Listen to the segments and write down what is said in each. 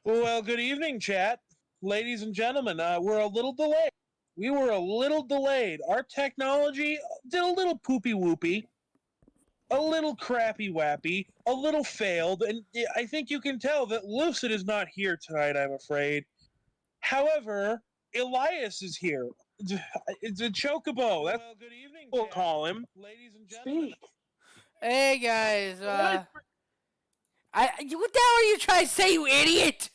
Well, good evening, chat. Ladies and gentlemen, we're a little delayed. We were a little delayed. Our technology did a little poopy whoopy, a little crappy wappy, a little failed, and I think you can tell that Lucid is not here tonight, I'm afraid. However, Elias is here. It's a chocobo. That's Well, good evening, what we'll chat. call him. Ladies and gentlemen. Speak. Hey guys, What? what the hell are you trying to say, you idiot?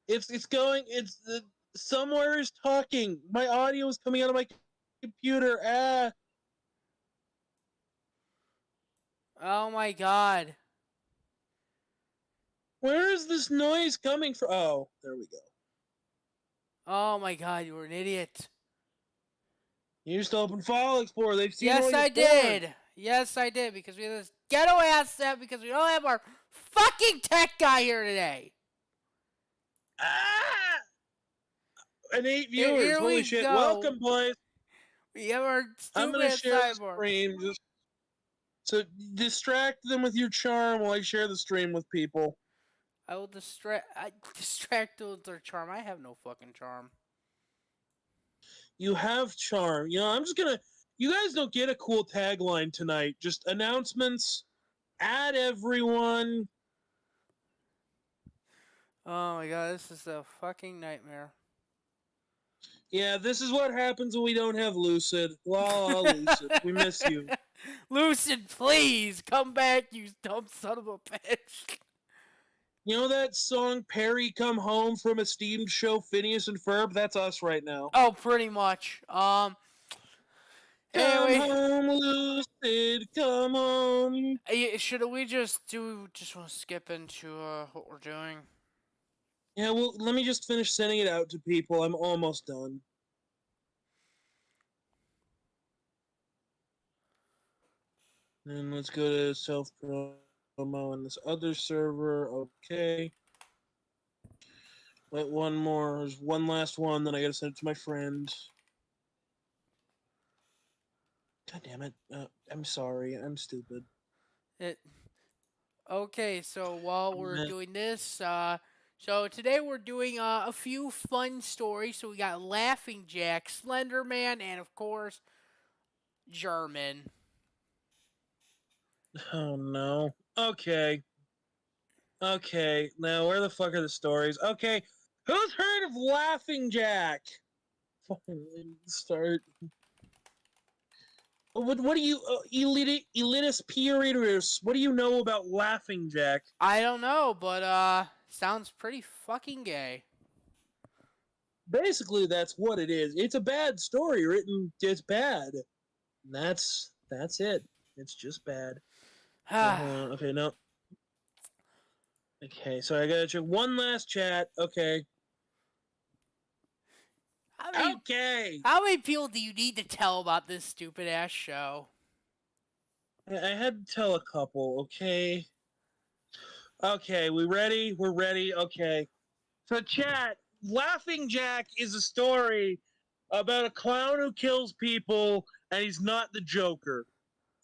It's going. Somewhere is talking. My audio is coming out of my computer. Oh my god. Where is this noise coming from? Oh, there we go. Oh my god, you were an idiot. You just open File Explorer. They've seen all Yes, your I porn. did. Yes, I did, because we have this ghetto ass set because we don't have our fucking tech guy here today. Ah! And 8 Here viewers. Holy we shit. go. Welcome, boys. We have our I'm stupid going to share the cyborg. stream. So distract them with your charm while I share the stream with people. I will distract them with their charm. I have no fucking charm. You have charm. You know, I'm just going to... You guys don't get a cool tagline tonight. Just announcements. Add everyone. Oh my god, this is a fucking nightmare. Yeah, this is what happens when we don't have Lucid. Lucid. We miss you. Lucid, please come back, you dumb son of a bitch. You know that song Perry Come Home from esteemed show Phineas and Ferb? That's us right now. Oh, pretty much. Come Anyway, home, Lucid, come home. should we just want to skip into what we're doing? Yeah, well, let me just finish sending it out to people. I'm almost done. And let's go to self-promo on this other server. Okay. Wait, one more. There's one last one, then I gotta send it to my friend. God damn it. I'm sorry. I'm stupid. Okay, so while we're doing this, so today we're doing a few fun stories. So we got Laughing Jack, Slenderman, and of course, German. Oh no. Okay. Okay. Now where the fuck are the stories? Okay. Who's heard of Laughing Jack? Fucking start. What do you elitist what do you know about Laughing Jack? I don't know, but sounds pretty fucking gay. Basically, that's what it is. It's a bad story written. It's bad. And that's it. It's just bad. Okay, no. Okay, so I gotta check one last chat. Okay. Okay. How many people do you need to tell about this stupid ass show? I had to tell a couple. Okay. Okay, we ready? We're ready. Okay. So, chat. Laughing Jack is a story about a clown who kills people, and he's not the Joker.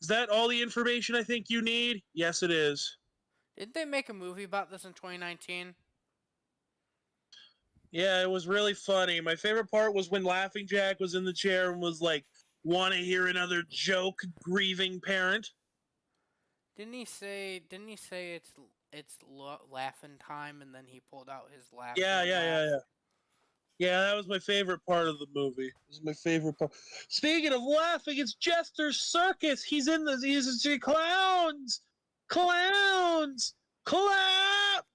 Is that all the information I think you need? Yes, it is. Didn't they make a movie about this in 2019? Yeah, it was really funny. My favorite part was when Laughing Jack was in the chair and was like, "Want to hear another joke, grieving parent?" Didn't he say it's laughing time, and then he pulled out his laughter? Yeah. Yeah, that was my favorite part of the movie. It was my favorite part. Speaking of laughing, it's Jester's Circus. He's clowns! Clowns! Clap!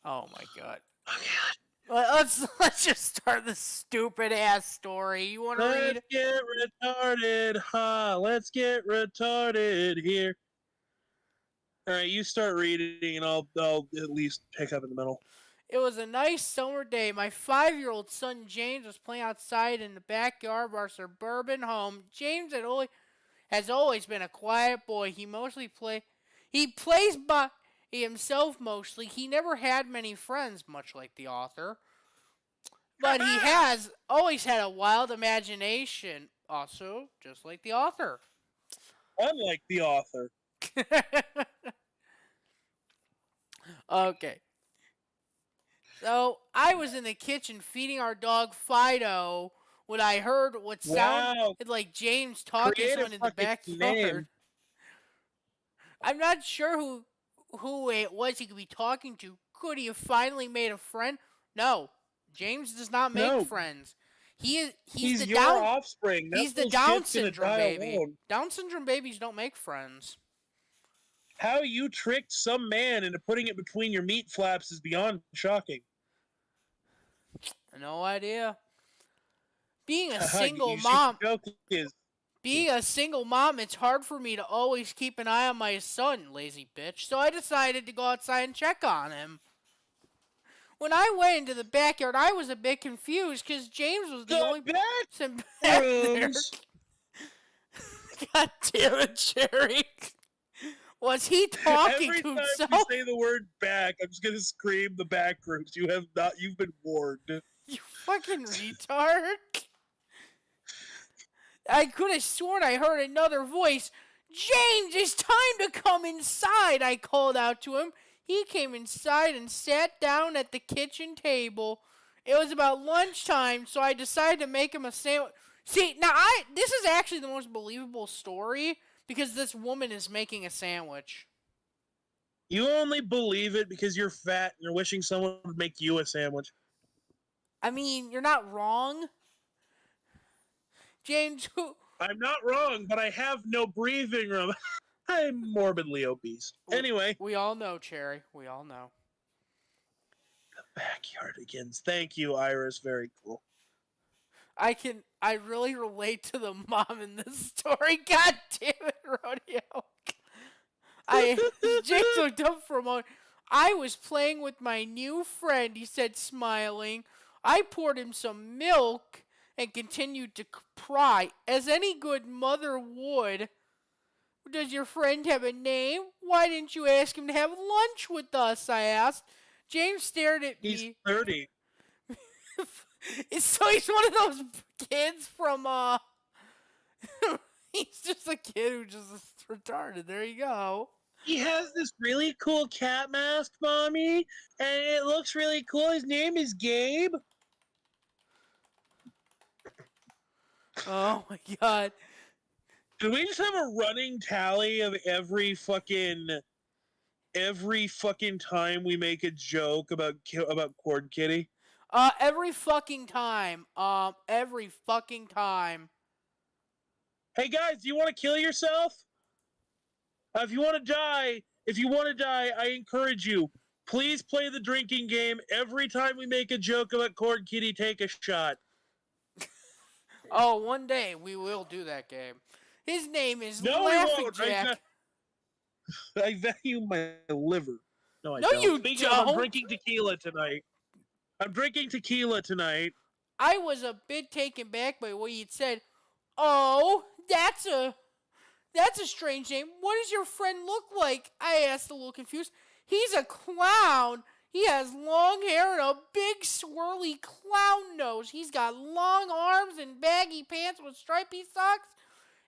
Oh my god. Okay, Let's just start this stupid ass story. You want to read? let's get retarded, ha! Let's get retarded here. All right, you start reading, and I'll at least pick up in the middle. It was a nice summer day. My 5-year-old son James was playing outside in the backyard of our suburban home. James has always been a quiet boy. He plays by himself mostly. He never had many friends, much like the author. But he has always had a wild imagination, also, just like the author. Unlike the author. Okay. So I was in the kitchen feeding our dog Fido when I heard what sounded Wow, like James talking to creative someone in the fucking backyard. name. I'm not sure who it was he could be talking to. Could he have finally made a friend? No, James does not make No, friends. He's he's the your down offspring. That he's the little Down shit's gonna syndrome die baby. alone. Down syndrome babies don't make friends. How you tricked some man into putting it between your meat flaps is beyond shocking. No idea. Being a Haha, single you see, mom, the joke is, being a single mom, it's hard for me to always keep an eye on my son, lazy bitch. So I decided to go outside and check on him. When I went into the backyard, I was a bit confused because James was the the only back person back there. rooms. God damn it, Jerry. Was he talking Every to time himself? you say the word back, I'm just gonna scream the back rooms. You have not. You've been warned. You fucking retard. I could have sworn I heard another voice. James, it's time to come inside, I called out to him. He came inside and sat down at the kitchen table. It was about lunchtime, so I decided to make him a sandwich. See, now this is actually the most believable story because this woman is making a sandwich. You only believe it because you're fat and you're wishing someone would make you a sandwich. I mean, you're not wrong. James, who I'm not wrong, but I have no breathing room. I'm morbidly obese. Anyway, we all know, Cherry. We all know. backyardigans. Thank you, Iris. Very cool. I really relate to the mom in this story. God damn it, Rodeo. James looked up for a moment. I was playing with my new friend, he said, smiling. I poured him some milk and continued to pry, as any good mother would. Does your friend have a name? Why didn't you ask him to have lunch with us? I asked. James stared at He's me. 30. So he's one of those kids from he's just a kid who just is retarded. There you go. He has this really cool cat mask, mommy, and it looks really cool. His name is Gabe. Oh my god. Do we just have a running tally of every fucking time we make a joke about Corn Kitty? Every fucking time. Every fucking time. Hey guys, do you want to kill yourself? If you want to die, I encourage you. Please play the drinking game. Every time we make a joke about Corn Kitty, take a shot. Oh, one day we will do that game. His name is No, we Laughing won't. Jack. I value my liver. No, I No, don't. you Speaking of, don't. I'm drinking tequila tonight. I was a bit taken back by what he'd said. Oh, that's a strange name. What does your friend look like? I asked, a little confused. He's a clown. He has long hair and a big swirly clown nose. He's got long arms and baggy pants with stripy socks,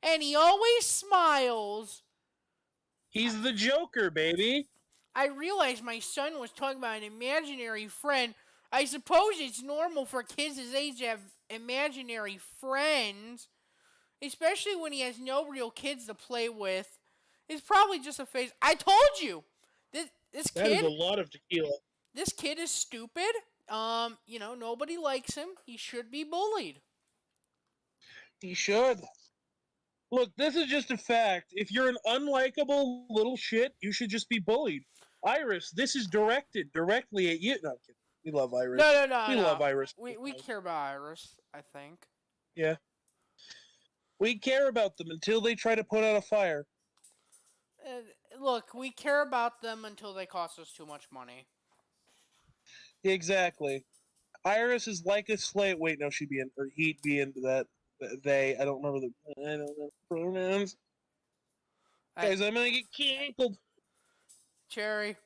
and he always smiles. He's the Joker, baby. I realized my son was talking about an imaginary friend. I suppose it's normal for kids his age to have imaginary friends, especially when he has no real kids to play with. It's probably just a phase. I told you, this That is kid, a lot of tequila. this kid is stupid. Nobody likes him. He should be bullied. He should. Look, this is just a fact. If you're an unlikable little shit, you should just be bullied. Iris, this is directed directly at you. No, I'm kidding. We love Iris. No. We love Iris. We care about Iris, I think. Yeah. We care about them until they try to put out a fire. Look, we care about them until they cost us too much money. Exactly. Iris is like a slave. Wait, no, he'd be into that. They. I don't remember the pronouns. Guys, I'm gonna get canceled. Cherry,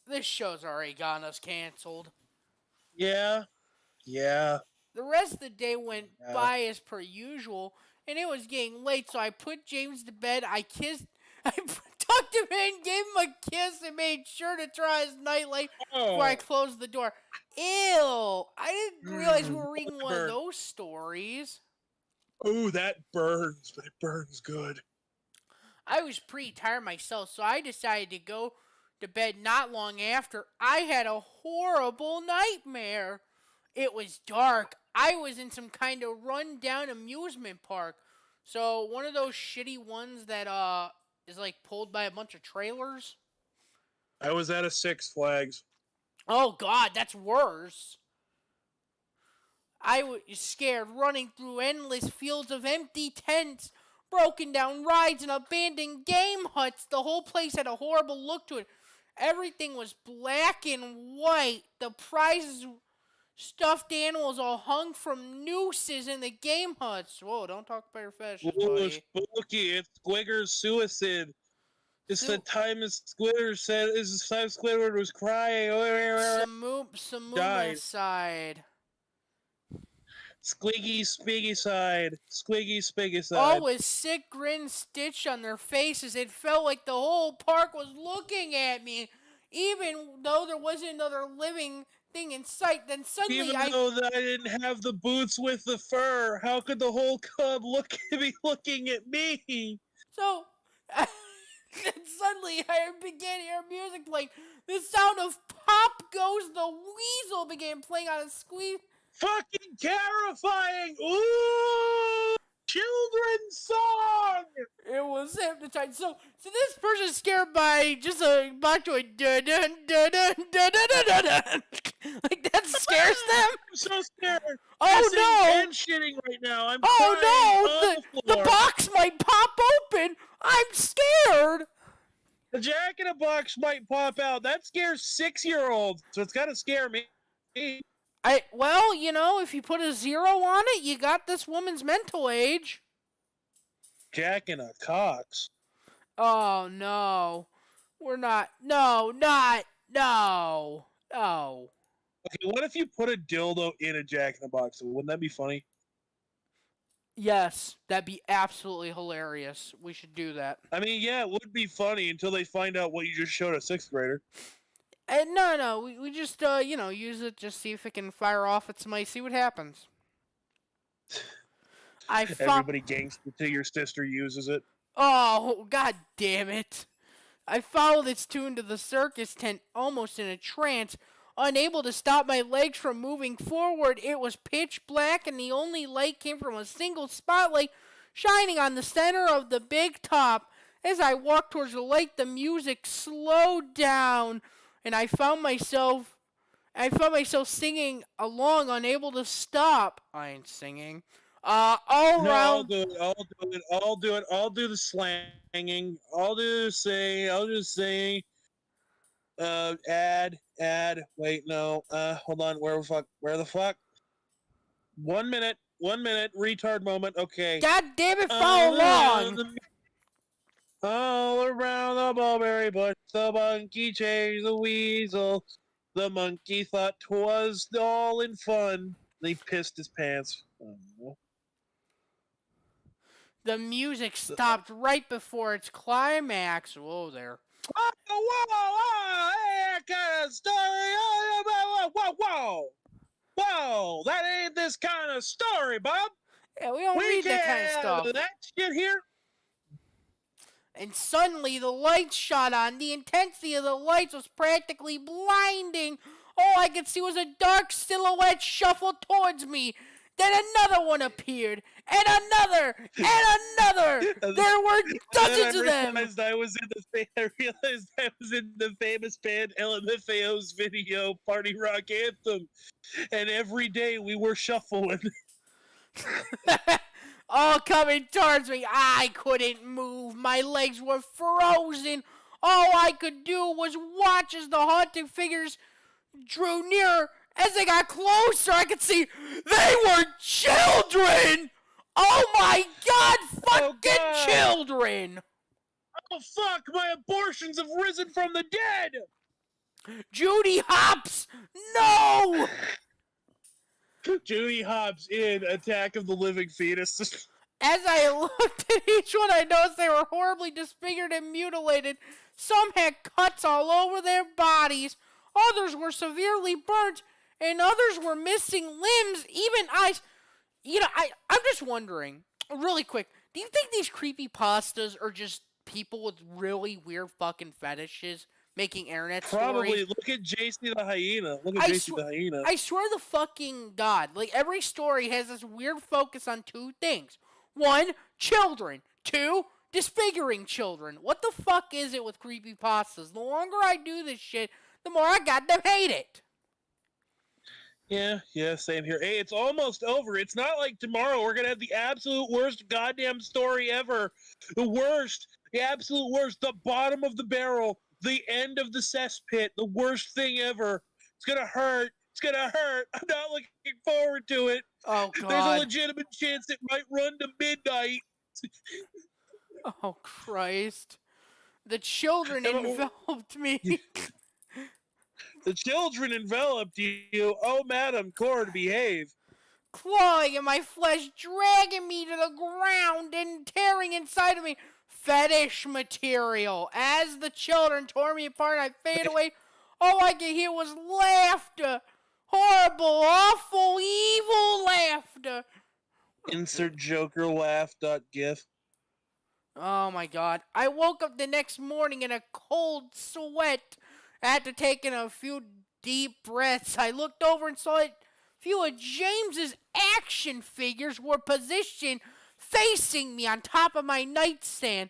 this show's already gotten us canceled. Yeah. The rest of the day went by as per usual, and it was getting late, so I put James to bed. I tucked him in, gave him a kiss, and made sure to try his nightlight before I closed the door. Ew! I didn't realize we were reading one of those stories. Ooh, that burns, but it burns good. I was pretty tired myself, so I decided to go to bed not long after. I had a horrible nightmare. It was dark. I was in some kind of run-down amusement park. So one of those shitty ones that is like pulled by a bunch of trailers. I was at a Six Flags. Oh God, that's worse. I was scared, running through endless fields of empty tents, broken down rides, and abandoned game huts. The whole place had a horrible look to it. Everything was black and white. The prizes, stuffed animals, all hung from nooses in the game huts. Whoa, don't talk about your fetishes, buddy. Spooky. It's Squigger's suicide. It's the time Squidward said. It's the time Squidward was crying. Samuma side. Squiggy Spiggy side. Squiggy Spiggy side. All with sick grins stitched on their faces. It felt like the whole park was looking at me, even though there wasn't another living thing in sight. Then suddenly, even though that I didn't have the boots with the fur, how could the whole club be looking at me? So, then suddenly I began to hear music playing. The sound of Pop Goes the Weasel began playing on a squeeze. Fucking terrifying! Ooh! Children's song! It was hypnotized. So this person's scared by just a back to a dun dun dun dun dun dun dun dun. Like that scares them. I'm so scared. Oh no! And shitting right now. I'm oh no! The box might pop open. I'm scared. The Jack in a Box might pop out. That scares 6-year-olds, so it's gotta scare me. Well, you know, if you put a 0 on it, you got this woman's mental age. Jack in a Cox. Oh, no. We're not. No. Okay, what if you put a dildo in a Jack in a Box? Wouldn't that be funny? Yes, that'd be absolutely hilarious. We should do that. I mean, yeah, it would be funny until they find out what you just showed a 6th grader. No, we just, use it, just see if it can fire off at somebody, see what happens. Everybody gangster till your sister uses it. Oh, god damn it. I followed its tune to the circus tent, almost in a trance, unable to stop my legs from moving forward. It was pitch black, and the only light came from a single spotlight shining on the center of the big top. As I walked towards the light, the music slowed down. And I found myself singing along, unable to stop. I ain't singing. All around. I'll do it. I'll do the slanging. I'll just say. Add. Wait, no. Hold on. Where the fuck? 1 minute. Retard moment. Okay. God damn it! Follow along. All around the mulberry bush, the monkey chased the weasel. The monkey thought 'twas all in fun. He pissed his pants. Oh. The music stopped right before its climax. Whoa there. Whoa, hey, kind of story. Whoa, that ain't this kind of story, Bob. Yeah, we don't read that kind of stuff. That shit here. And suddenly the lights shot on. The intensity of the lights was practically blinding. All I could see was a dark silhouette shuffle towards me. Then another one appeared. And another. There were dozens of them. I realized I was in the famous band LMFAO's video Party Rock Anthem. And every day we were shuffling. All coming towards me. I couldn't move. My legs were frozen. All I could do was watch as the haunted figures drew nearer. As they got closer, I could see they were children. Oh my God, fucking children. Oh fuck, my abortions have risen from the dead. Judy Hopps, no. Judy Hopps in Attack of the Living Fetus. As I looked at each one, I noticed they were horribly disfigured and mutilated. Some had cuts all over their bodies, others were severely burnt, and others were missing limbs, even eyes. I'm just wondering, really quick, do you think these creepypastas are just people with really weird fucking fetishes making internet Probably. stories? Look at JC the hyena. Look at JC the hyena. I swear to fucking God, like every story has this weird focus on two things. One, children. Two, disfiguring children. What the fuck is it with creepypastas? The longer I do this shit, the more I goddamn hate it. Yeah, same here. Hey, it's almost over. It's not like tomorrow we're gonna have the absolute worst goddamn story ever. The worst. The absolute worst. The bottom of the barrel. The end of the cesspit. The worst thing ever. It's gonna hurt. It's gonna hurt. I'm not looking forward to it. Oh, God. There's a legitimate chance it might run to midnight. Oh, Christ. The children enveloped me. The children enveloped you. Oh, Madam Cord, behave. Clawing at my flesh, dragging me to the ground and tearing inside of me. Fetish material. As the children tore me apart and I faded away, all I could hear was laughter. Horrible, awful, evil laughter. Insert Joker laugh.gif. Oh my God. I woke up the next morning in a cold sweat. After taking a few deep breaths, I looked over and saw a few of James's action figures were positioned facing me on top of my nightstand.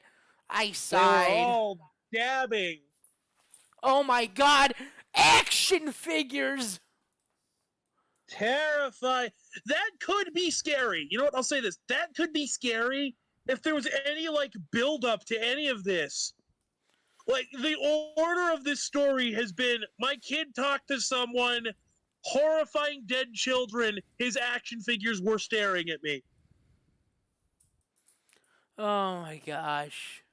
I sighed. They were all dabbing. Oh my God, action figures! Terrifying. That could be scary. You know what? I'll say this. That could be scary if there was any, build up to any of this. Like, the order of this story has been, my kid talked to someone, horrifying dead children, his action figures were staring at me. Oh my gosh.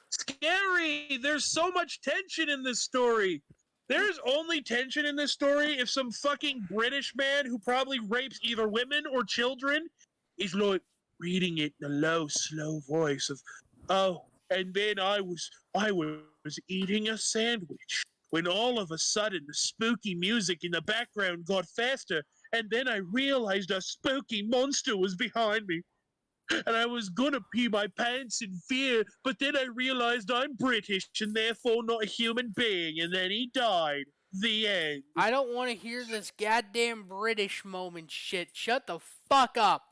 Scary! There's so much tension in this story. There's only tension in this story if some fucking British man who probably rapes either women or children is, reading it in a low, slow voice of, oh, and then I was eating a sandwich when all of a sudden the spooky music in the background got faster, and then I realized a spooky monster was behind me. And I was gonna pee my pants in fear, but then I realized I'm British and therefore not a human being, and then he died. The end. I don't want to hear this goddamn British moment shit. Shut the fuck up.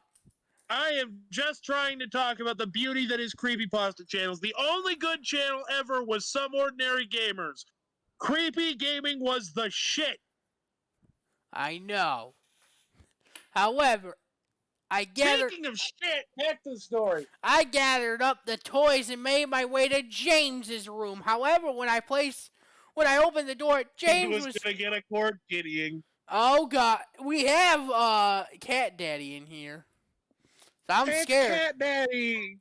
I am just trying to talk about the beauty that is creepypasta channels. The only good channel ever was Some Ordinary Gamers. Creepy gaming was the shit. I know. However, Speaking of shit, back to the story. I gathered up the toys and made my way to James's room. However, when I opened the door, James was gonna get a cord kittying. Oh God, we have Cat Daddy in here. So I'm scared. Cat Daddy.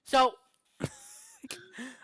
So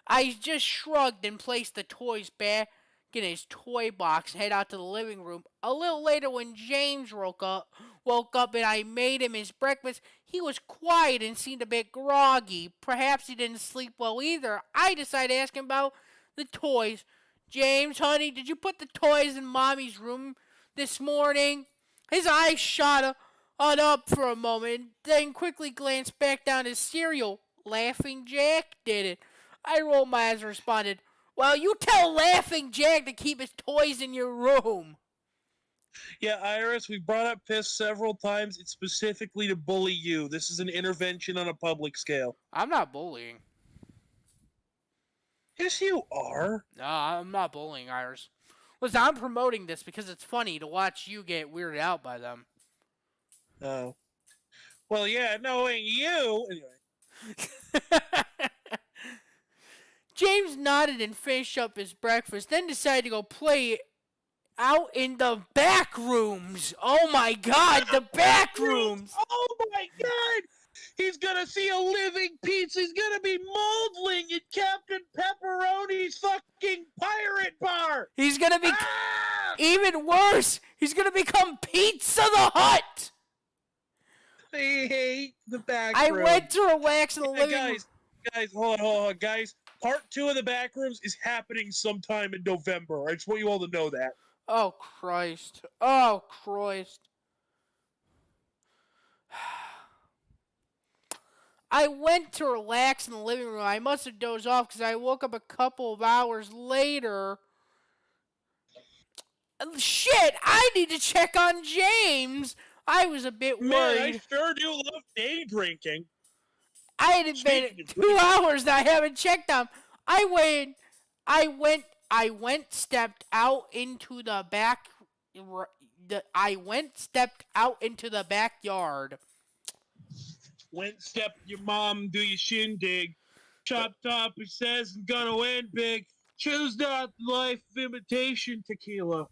I just shrugged and placed the toys back in his toy box and head out to the living room. A little later, when James woke up and I made him his breakfast, he was quiet and seemed a bit groggy. Perhaps he didn't sleep well either. I decided to ask him about the toys. James, honey, did you put the toys in Mommy's room this morning? His eyes shot up for a moment, then quickly glanced back down his cereal. Laughing Jack did it. I rolled my eyes and responded, well, you tell Laughing Jack to keep his toys in your room. Yeah, Iris, we brought up piss several times. It's specifically to bully you. This is an intervention on a public scale. I'm not bullying. Yes, you are. No, I'm not bullying, Iris. Listen, I'm promoting this because it's funny to watch you get weirded out by them. Oh. Well, yeah, knowing you... Anyway. James nodded and finished up his breakfast, then decided to go play out in the back rooms. Oh my God, the back rooms! Oh my God! He's gonna see a living pizza. He's gonna be moldling in Captain Pepperoni's fucking pirate bar. He's gonna be even worse. He's gonna become Pizza the Hut. They hate the back I room. went to relax in the living room. Guys, hold on, guys. Part 2 of the back rooms is happening sometime in November. I just want you all to know that. Oh, Christ. Oh, Christ. I went to relax in the living room. I must have dozed off because I woke up a couple of hours later. Shit, I need to check on James. I was a bit worried. Man, I sure do love day drinking. I had been 2 hours that I haven't checked on. I stepped out into the backyard. Stepped your mom, do your shindig. Chopped up, he says, I'm gonna win big. Choose not life imitation tequila.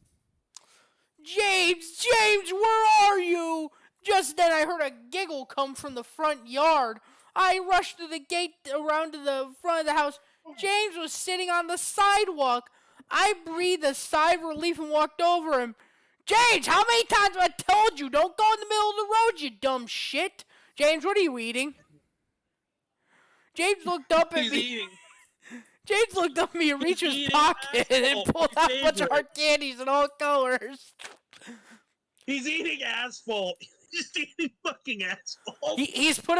James, where are you? Just then I heard a giggle come from the front yard. I rushed to the gate around to the front of the house. James was sitting on the sidewalk. I breathed a sigh of relief and walked over him. James, how many times have I told you, don't go in the middle of the road, you dumb shit? James, what are you eating? James looked up at me. James looked up at me and reached his pocket and pulled out a bunch of hard candies in all colors. He's eating asphalt. He's eating fucking asphalt. He's put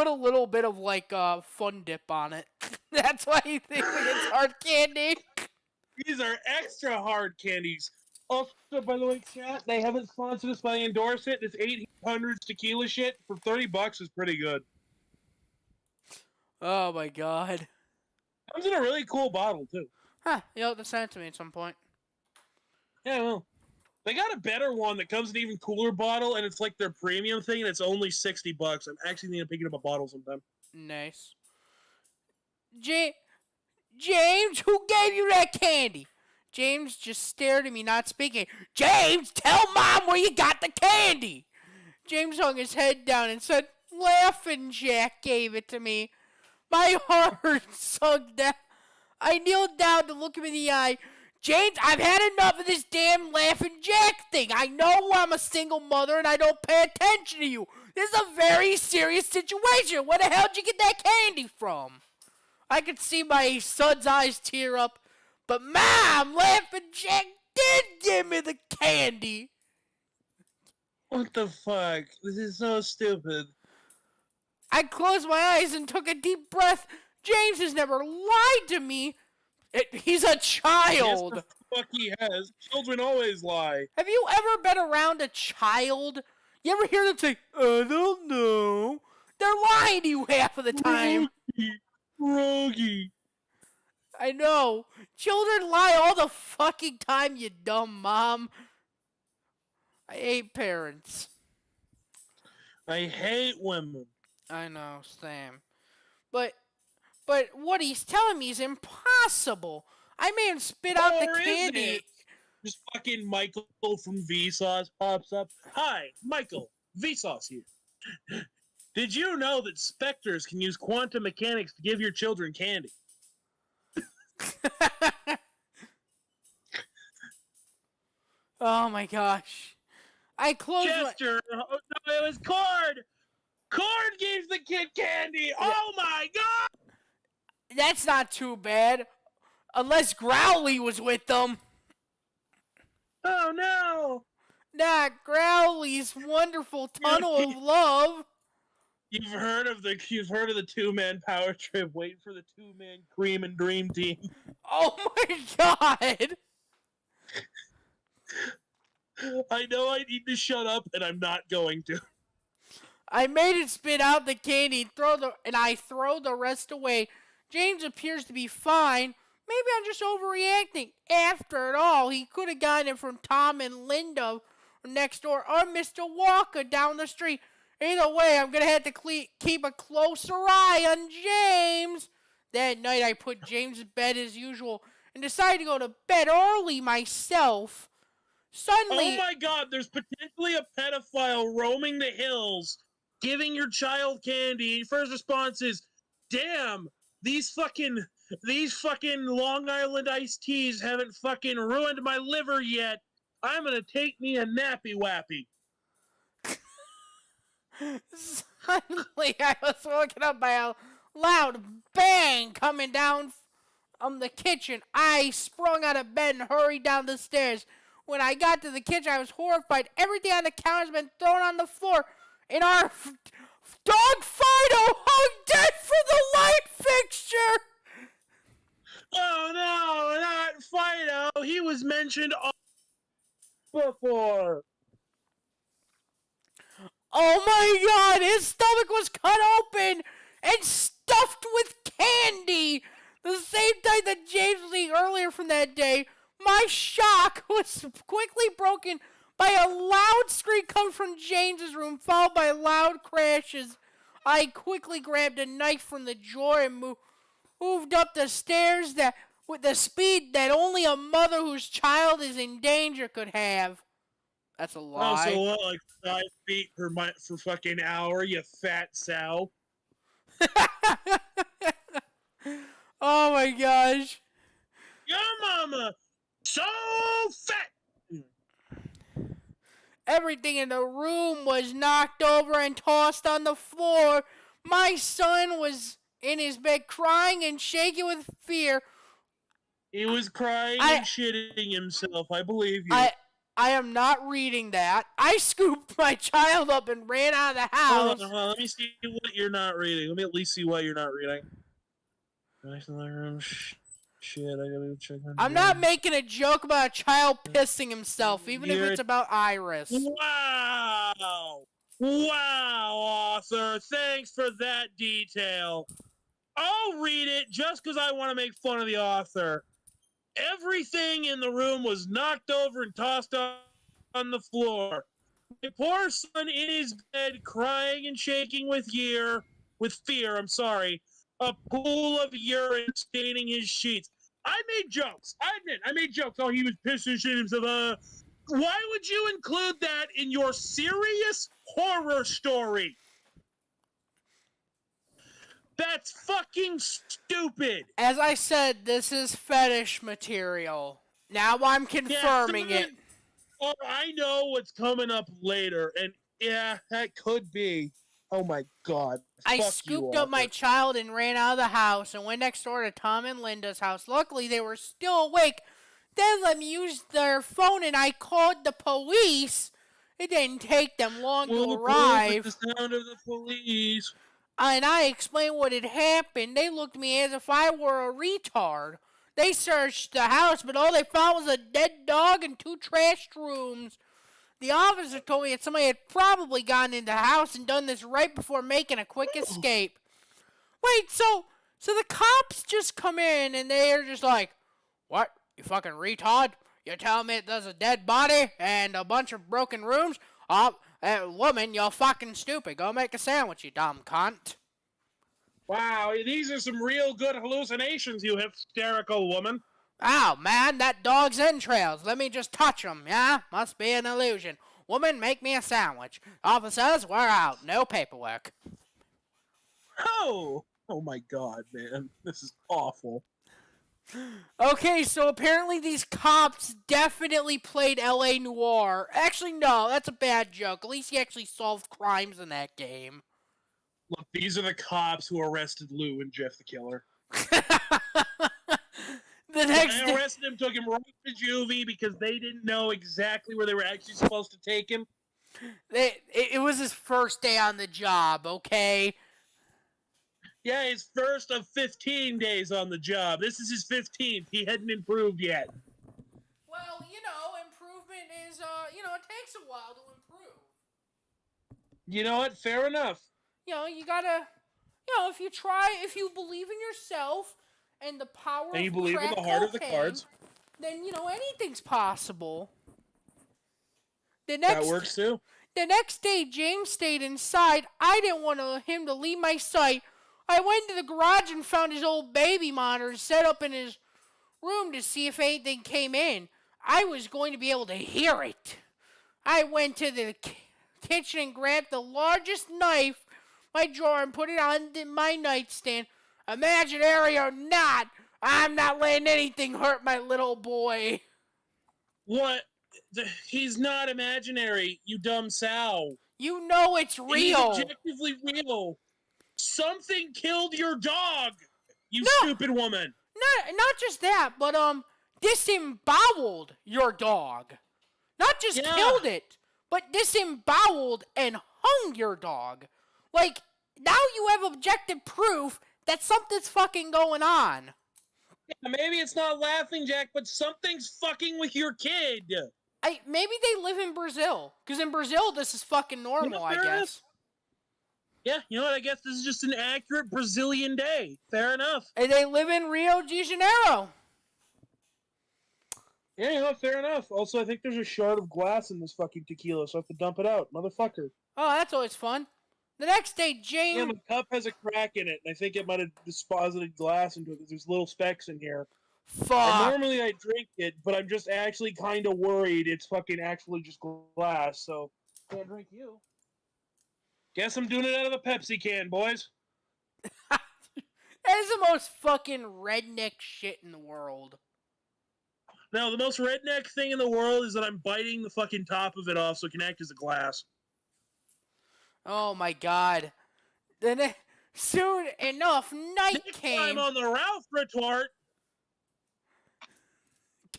a little bit of like fun dip on it. That's why he thinks it's hard candy. These are extra hard candies. Also, by the way, chat, they haven't sponsored us, but I endorse it. This 1800s tequila shit for $30 is pretty good. Oh my god. Comes in a really cool bottle too. Huh? You'll have to send it to me at some point. Yeah, well, they got a better one that comes in an even cooler bottle, and it's like their premium thing, and it's only $60. I'm actually thinking of picking up a bottle sometime. Nice. James, who gave you that candy? James just stared at me, not speaking. James, tell Mom where you got the candy. James hung his head down and said, Laughing Jack gave it to me. My heart sunk down. I kneeled down to look him in the eye. James, I've had enough of this damn Laughing Jack thing. I know I'm a single mother and I don't pay attention to you. This is a very serious situation. Where the hell did you get that candy from? I could see my son's eyes tear up. But Mom, Laughing Jack did give me the candy. What the fuck? This is so stupid. I closed my eyes and took a deep breath. James has never lied to me. He's a child. Yes, the fuck he has. Children always lie. Have you ever been around a child? You ever hear them say, I don't know? They're lying to you half of the time. Rogie. I know. Children lie all the fucking time, you dumb mom. I hate parents. I hate women. I know, Sam. But what he's telling me is impossible. I made him spit out the candy. Just fucking Michael from Vsauce pops up. Hi, Michael. Vsauce here. Did you know that specters can use quantum mechanics to give your children candy? Oh my gosh. I closed Chester. Oh, no, it was Cord. Cord gave the kid candy. Oh my god. That's not too bad. Unless Growly was with them. Oh no. Nah, Growly's wonderful tunnel of love. You've heard of the two-man power trip. Wait for the two-man cream and dream team. Oh my god. I know I need to shut up, and I'm not going to. I made it spit out the candy and I throw the rest away. James appears to be fine. Maybe I'm just overreacting. After all, he could have gotten it from Tom and Linda next door or Mr. Walker down the street. Either way, I'm going to have to keep a closer eye on James. That night, I put James in bed as usual and decided to go to bed early myself. Suddenly... Oh my god, there's potentially a pedophile roaming the hills, giving your child candy. First response is, damn, these fucking Long Island iced teas haven't fucking ruined my liver yet. I'm gonna take me a nappy wappy. Suddenly, I was woken up by a loud bang coming down from the kitchen. I sprung out of bed and hurried down the stairs. When I got to the kitchen, I was horrified. Everything on the counter has been thrown on the floor, and our dog Fido hung dead for the light fixture. Oh no, not Fido. He was mentioned before. Oh my god, his stomach was cut open and stuffed with candy. The same time that James was eating earlier from that day. My shock was quickly broken by a loud scream coming from James's room, followed by loud crashes. I quickly grabbed a knife from the drawer and moved up the stairs with the speed that only a mother whose child is in danger could have. That's a lie. Oh, so what, like 5 feet per fucking hour, you fat sow? Oh my gosh. Your mama, so fat! Everything in the room was knocked over and tossed on the floor. My son was in his bed crying and shaking with fear. He was crying and shitting himself, I believe you. I am not reading that. I scooped my child up and ran out of the house. Hold on, let me see what you're not reading. Let me at least see what you're not reading. Nice in the room. Shit, I gotta go check on I'm not making a joke about a child pissing himself, even if it's about Iris. Wow! Wow, author. Thanks for that detail. I'll read it just because I want to make fun of the author. Everything in the room was knocked over and tossed on the floor. My poor son in his bed, crying and shaking with fear. A pool of urine staining his sheets. I made jokes. I admit, I made jokes. Oh, he was pissing and shitting himself. Why would you include that in your serious horror story? That's fucking stupid. As I said, this is fetish material. Now I'm confirming it. Oh, I know what's coming up later, and yeah, that could be. Oh my god. I scooped up my child and ran out of the house and went next door to Tom and Linda's house. Luckily, they were still awake. They let me use their phone, and I called the police. It didn't take them long to arrive. The sound of the police. And I explained what had happened. They looked at me as if I were a retard. They searched the house, but all they found was a dead dog and 2 trashed rooms. The officer told me that somebody had probably gotten into the house and done this right before making a quick escape. Wait, so the cops just come in and they're just like, "What? You fucking retard? You're telling me there's a dead body and a bunch of broken rooms? Woman, you're fucking stupid. Go make a sandwich, you dumb cunt." Wow, these are some real good hallucinations, you hysterical woman. Oh, man, that dog's entrails. Let me just touch them, yeah? Must be an illusion. Woman, make me a sandwich. Officers, we're out. No paperwork. Oh my god, man. This is awful. Okay, so apparently these cops definitely played L.A. Noire. Actually, no, that's a bad joke. At least he actually solved crimes in that game. Look, these are the cops who arrested Lou and Jeff the Killer. They arrested him, took him right to juvie because they didn't know exactly where they were actually supposed to take him. It was his first day on the job, okay? Yeah, his first of 15 days on the job. This is his 15th. He hadn't improved yet. Well, improvement is, it takes a while to improve. You know what? Fair enough. You gotta, if you believe in yourself and the power and you of believe in the heart of the cards, then, anything's possible. That works too. The next day, James stayed inside. I didn't want him to leave my sight. I went to the garage and found his old baby monitor set up in his room to see if anything came in. I was going to be able to hear it. I went to the kitchen and grabbed the largest knife my drawer and put it on my nightstand. Imaginary or not, I'm not letting anything hurt my little boy. What? He's not imaginary, you dumb sow. You know it's It is real. objectively real. Something killed your dog, you No. stupid woman. Not just that, but disemboweled your dog. Not just killed it, but disemboweled and hung your dog. Like, now you have objective proof that something's fucking going on. Yeah, maybe it's not Laughing Jack, but something's fucking with your kid. Maybe they live in Brazil, because in Brazil this is fucking normal, I guess. Yeah, you know what? I guess this is just an accurate Brazilian day. Fair enough. And they live in Rio de Janeiro. Yeah, you know, fair enough. Also, I think there's a shard of glass in this fucking tequila, so I have to dump it out. Motherfucker. Oh, that's always fun. The next day, James... Yeah, my cup has a crack in it, and I think it might have deposited glass into it because there's little specks in here. Fuck. Normally I drink it, but I'm just actually kind of worried it's fucking actually just glass, so... Can't drink you. Guess I'm doing it out of a Pepsi can, boys. That is the most fucking redneck shit in the world. No, the most redneck thing in the world is that I'm biting the fucking top of it off so it can act as a glass. Oh my god. Then soon enough, night came. I'm on the Ralph retort.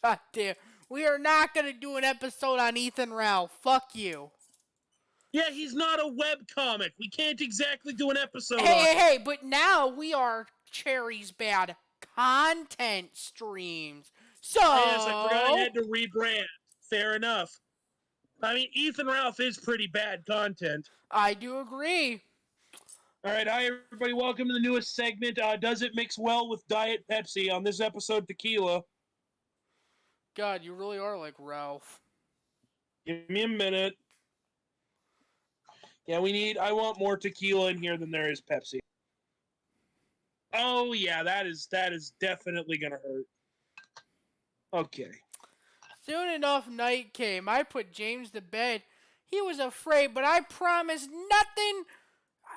God damn. We are not going to do an episode on Ethan Ralph. Fuck you. Yeah, he's not a webcomic. We can't exactly do an episode on Hey, but now we are Cherry's Bad content streams. So... Yes, I forgot I had to rebrand. Fair enough. I mean, Ethan Ralph is pretty bad content. I do agree. All right, hi everybody. Welcome to the newest segment. Does it mix well with Diet Pepsi? On this episode, tequila. God, you really are like Ralph. Give me a minute. Yeah, I want more tequila in here than there is Pepsi. Oh yeah, that is definitely gonna hurt. Okay. Soon enough, night came. I put James to bed. He was afraid, but I promised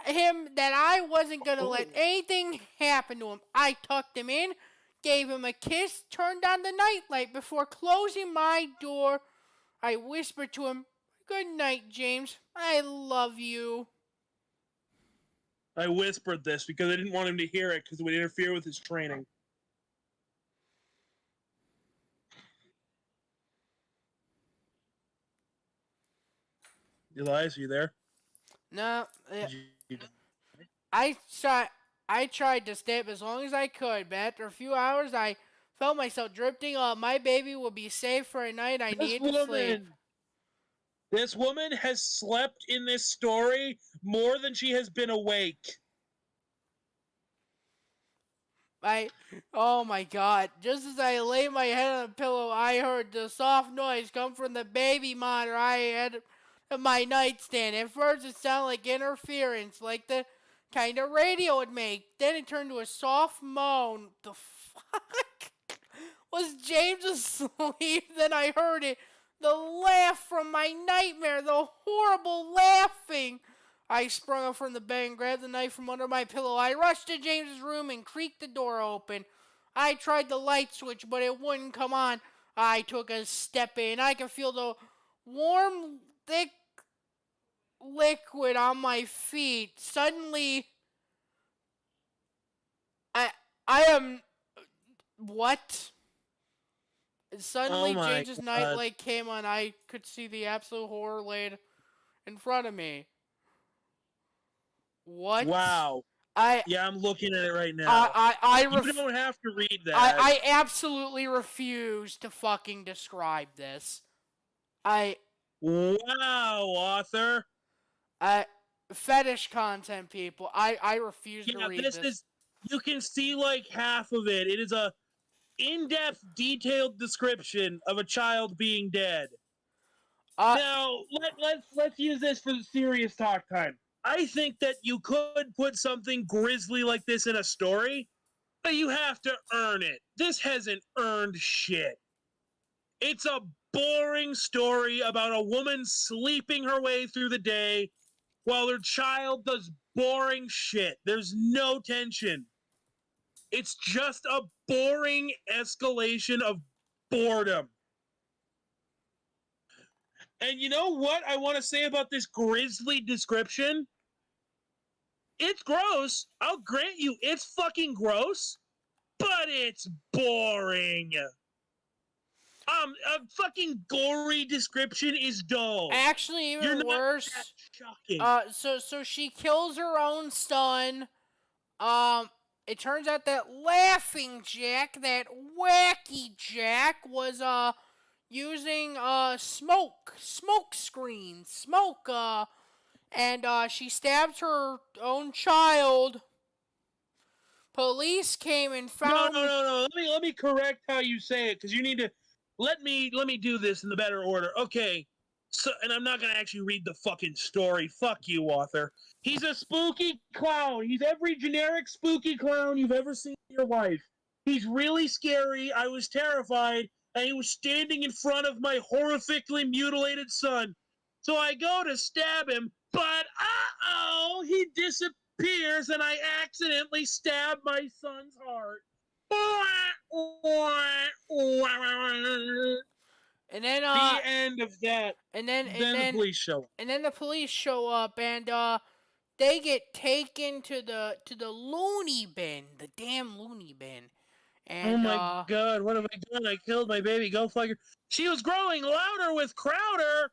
him that I wasn't going to let anything happen to him. I tucked him in, gave him a kiss, turned on the nightlight. Before closing my door, I whispered to him, "Good night, James. I love you." I whispered this because I didn't want him to hear it because it would interfere with his training. Elias, are you there? No, I tried to stay up as long as I could, but after a few hours, I felt myself drifting off. My baby will be safe for a night. I need to sleep. This woman has slept in this story more than she has been awake. Oh my god. Just as I lay my head on the pillow, I heard the soft noise come from the baby monitor I had at my nightstand. At first it sounded like interference, like the kind of radio would make. Then it turned to a soft moan. The fuck? Was James asleep? Then I heard it. The laugh from my nightmare. The horrible laughing. I sprung up from the bed and grabbed the knife from under my pillow. I rushed to James's room and creaked the door open. I tried the light switch, but it wouldn't come on. I took a step in. I could feel the warm, thick liquid on my feet. Suddenly, I am... What? Suddenly, James's nightlight came on. I could see the absolute horror laid in front of me. What? Wow. Yeah, I'm looking at it right now. You don't have to read that. I absolutely refuse to fucking describe this. Wow, author. Fetish content, people. I refuse to read this. You can see like half of it. It is a in-depth, detailed description of a child being dead. Now, let's use this for the serious talk time. I think that you could put something grisly like this in a story, but you have to earn it. This hasn't earned shit. It's a boring story about a woman sleeping her way through the day while her child does boring shit. There's no tension. It's just a boring escalation of boredom. And you know what I want to say about this grisly description? It's gross. I'll grant you, it's fucking gross, but it's boring. A fucking gory description is dull. Actually, You're even not that worse. shocking. So she kills her own son. It turns out that Laughing Jack, that wacky Jack, was using smoke screens, and she stabbed her own child. Police came and found. No. Let me correct how you say it, because you need to let me do this in the better order. Okay. So, and I'm not gonna actually read the fucking story. Fuck you, author. He's a spooky clown. He's every generic spooky clown you've ever seen in your life. He's really scary. I was terrified, and he was standing in front of my horrifically mutilated son. So I go to stab him, but he disappears, and I accidentally stab my son's heart. And then the end of that. And then the police show up. And then the police show up, and they get taken to the loony bin, the damn loony bin. And, oh my god, what have I done? I killed my baby. Go fuck her. She was growing louder with Crowder.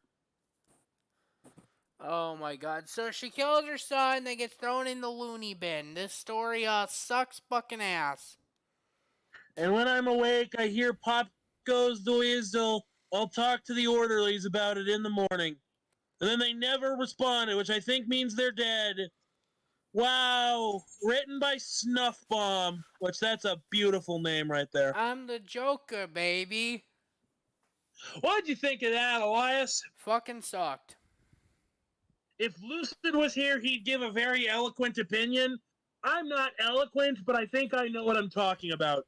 Oh my god. So she kills her son, then gets thrown in the loony bin. This story sucks fucking ass. And when I'm awake, I hear Pop goes the whistle. I'll talk to the orderlies about it in the morning. And then they never responded, which I think means they're dead. Wow. Written by Snuff Bomb, which that's a beautiful name right there. I'm the Joker, baby. What'd you think of that, Elias? Fucking sucked. If Lucid was here, he'd give a very eloquent opinion. I'm not eloquent, but I think I know what I'm talking about.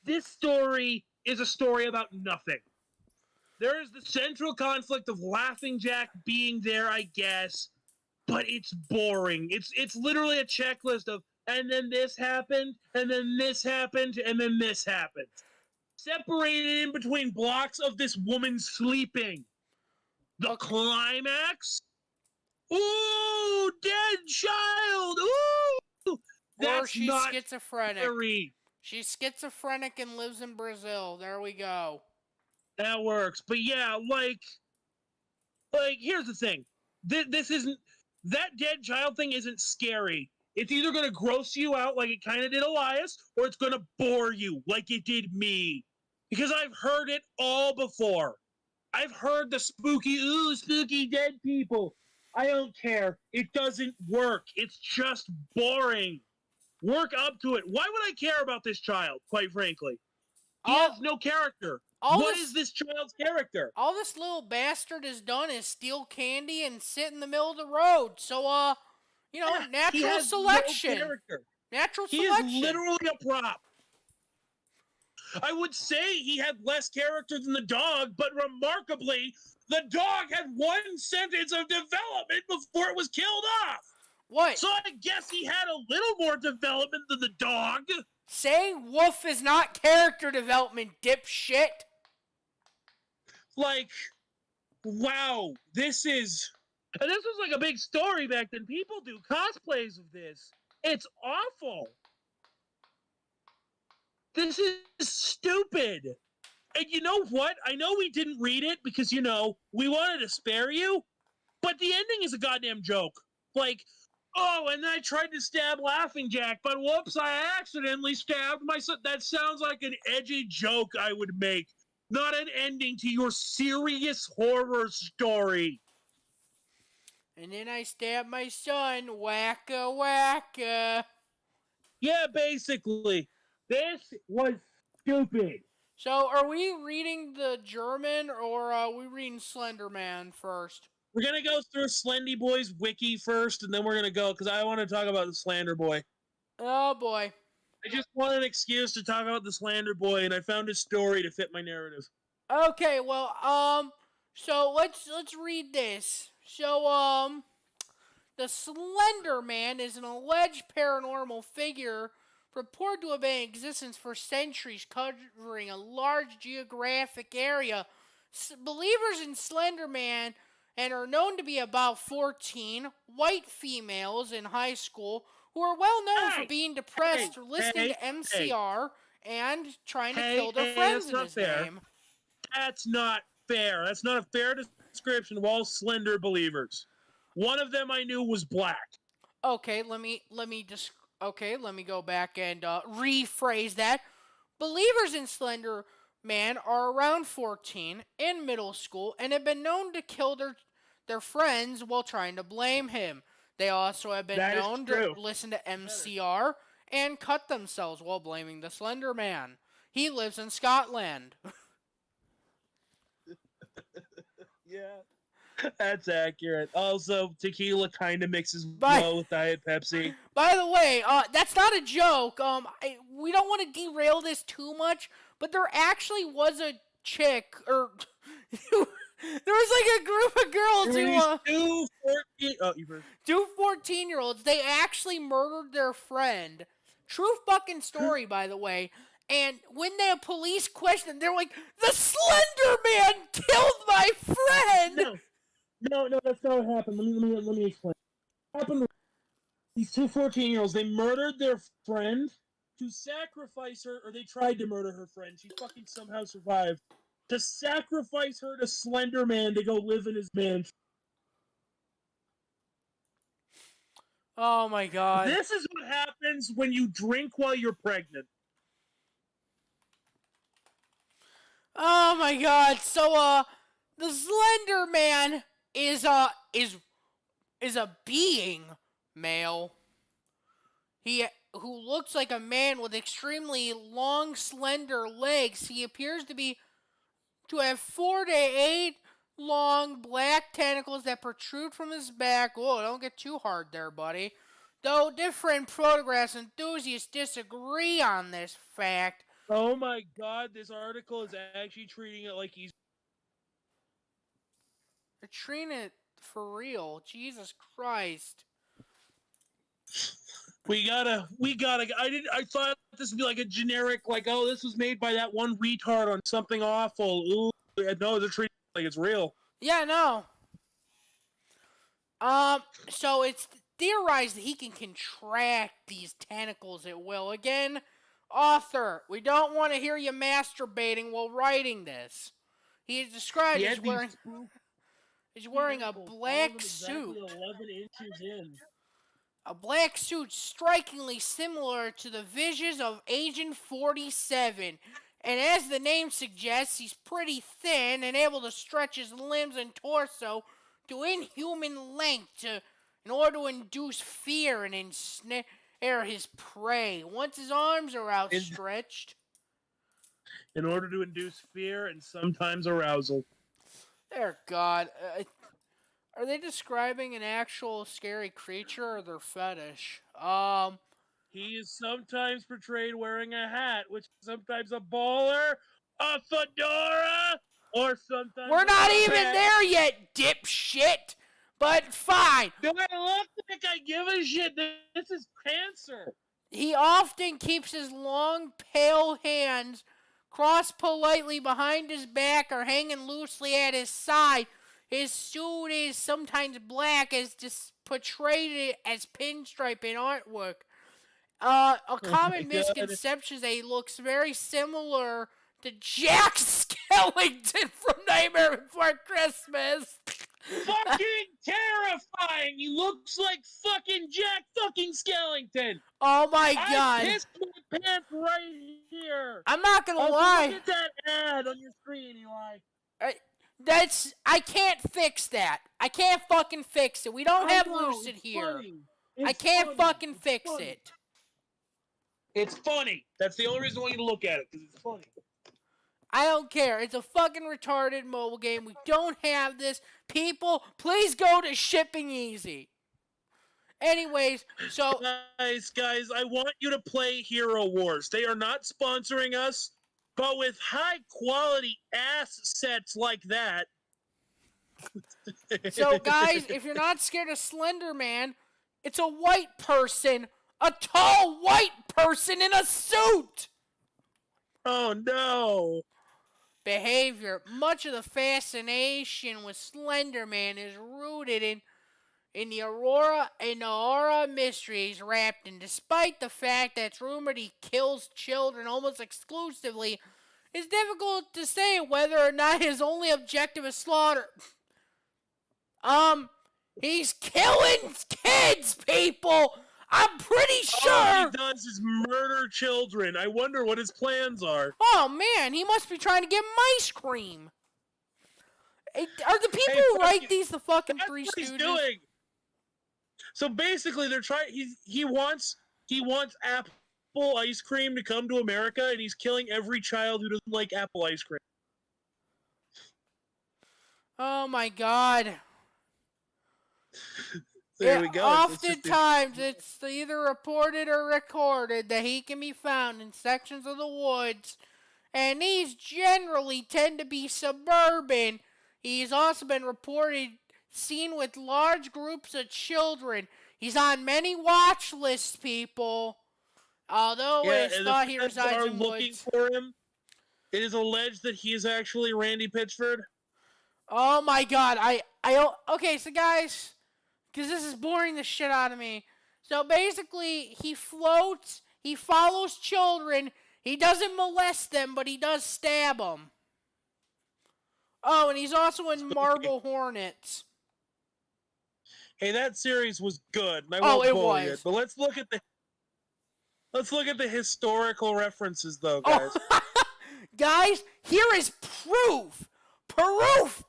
This story is a story about nothing. There is the central conflict of Laughing Jack being there, I guess, but it's boring. It's literally a checklist of, and then this happened, and then this happened, and then this happened. Separated in between blocks of this woman sleeping. The climax? Ooh, dead child! Ooh! That's or she's not schizophrenic. scary. She's schizophrenic and lives in Brazil. There we go. That works. But yeah, like here's the thing. This isn't, that dead child thing isn't scary. It's either going to gross you out like it kind of did Elias, or it's going to bore you like it did me. Because I've heard it all before. I've heard the spooky dead people. I don't care. It doesn't work. It's just boring. Work up to it. Why would I care about this child, quite frankly? He has no character. What is this child's character? All this little bastard has done is steal candy and sit in the middle of the road. So, natural selection. No character. Natural he selection. He is literally a prop. I would say he had less character than the dog, but remarkably, the dog had one sentence of development before it was killed off. What? So I guess he had a little more development than the dog. Saying wolf is not character development, dipshit. Like, wow, this was like a big story back then. People do cosplays of this. It's awful. This is stupid. And you know what? I know we didn't read it because, we wanted to spare you, but the ending is a goddamn joke. Like, oh, and then I tried to stab Laughing Jack, but whoops, I accidentally stabbed myself. That sounds like an edgy joke I would make, not an ending to your serious horror story. And then I stabbed my son, wacka wacka. Yeah, basically. This was stupid. So, are we reading the German, or are we reading Slenderman first? We're going to go through Slendy Boy's wiki first, and then we're going to go, because I want to talk about the Slender Boy. Oh, boy. I just want an excuse to talk about the Slender Boy, and I found a story to fit my narrative. Okay, well, so let's read this. So, the Slender Man is an alleged paranormal figure purported to have been in existence for centuries, covering a large geographic area Believers in Slenderman and are known to be about 14 white females in high school who are well known for being depressed or listening to MCR and trying to kill their friends in his name. That's not fair. That's not a fair description of all Slender believers. One of them I knew was black. Okay, let me go back and rephrase that. Believers in Slender Man are around 14 in middle school and have been known to kill their friends while trying to blame him. They also have been known to listen to MCR and cut themselves while blaming the Slender Man. He lives in Scotland. Yeah, that's accurate. Also, tequila kind of mixes well with Diet Pepsi. By the way, that's not a joke. We don't want to derail this too much, but there actually was a chick, or there was like a group of girls two 14-year-olds. They actually murdered their friend. True fucking story, by the way. And when the police questioned them, they're like, "The Slender Man killed my friend." No, that's not what happened. Let me explain. What happened? These two 14-year-olds, they murdered their friend to sacrifice her, or they tried to murder her friend. She fucking somehow survived. To sacrifice her to Slender Man to go live in his mansion. Oh my god. This is what happens when you drink while you're pregnant. Oh my god. So the Slender Man is a being male. Who looks like a man with extremely long, slender legs. He appears to have 4 to 8 long black tentacles that protrude from his back. Whoa, don't get too hard there, buddy. Though different photographs enthusiasts disagree on this fact. Oh my god, this article is actually treating it like he's... They're treating it for real. Jesus Christ. We gotta. I thought this would be like a generic, like, oh, this was made by that one retard on something awful. Ooh, no, they're treating it like it's real. Yeah, no. So it's theorized that he can contract these tentacles at will. Again, author, we don't want to hear you masturbating while writing this. He is described as wearing a black suit. 11 inches in. A black suit strikingly similar to the visions of Agent 47. And as the name suggests, he's pretty thin and able to stretch his limbs and torso to inhuman length in order to induce fear and ensnare his prey. Once his arms are outstretched. In order to induce fear and sometimes arousal. Dear God. Are they describing an actual scary creature or their fetish? He is sometimes portrayed wearing a hat, which is sometimes a baller, a fedora, or sometimes... We're not even there yet, dipshit! But fine! Do I look like I give a shit? This is cancer! He often keeps his long, pale hands crossed politely behind his back or hanging loosely at his side. His suit is sometimes black, as portrayed as pinstripe in artwork. A common misconception is that he looks very similar to Jack Skellington from Nightmare Before Christmas. Fucking terrifying! He looks like fucking Jack fucking Skellington! Oh my god. I pissed my pants right here! I'm not gonna lie. Look at that ad on your screen, Eli. I can't fix that. I can't fucking fix it. We don't have Lucid here. I can't fucking fix it. It's funny. That's the only reason I want you to look at it, because it's funny. I don't care. It's a fucking retarded mobile game. We don't have this. People, please go to Shipping Easy. Anyways, so... Guys, I want you to play Hero Wars. They are not sponsoring us. But with high-quality ass sets like that... So, guys, if you're not scared of Slender Man, it's a white person. A tall white person in a suit! Oh, no. behavior. Much of the fascination with Slenderman is rooted in the aura mysteries wrapped in. Despite the fact that it's rumored he kills children almost exclusively, it's difficult to say whether or not his only objective is slaughter. He's killing kids, people. I'm pretty sure. All he does is murder children. I wonder what his plans are. Oh man, he must be trying to get mice cream. Are the people who write these the fucking Three That's what he's Stooges? doing. So basically, they're trying. He wants apple ice cream to come to America, and he's killing every child who doesn't like apple ice cream. Oh my god. There we go. Oftentimes, it's either reported or recorded that he can be found in sections of the woods, and these generally tend to be suburban. He's also been reported seen with large groups of children. He's on many watch lists, people. Although it is thought he resides in looking woods. for him. It is alleged that he is actually Randy Pitchford. Oh my god, okay, so guys, because this is boring the shit out of me. So basically, he floats, he follows children, he doesn't molest them, but he does stab them. Oh, and he's also in Marble Hornets. Hey, that series was good. And I won't bully it. But let's look at the historical references, though, guys. Oh, guys, here is proof,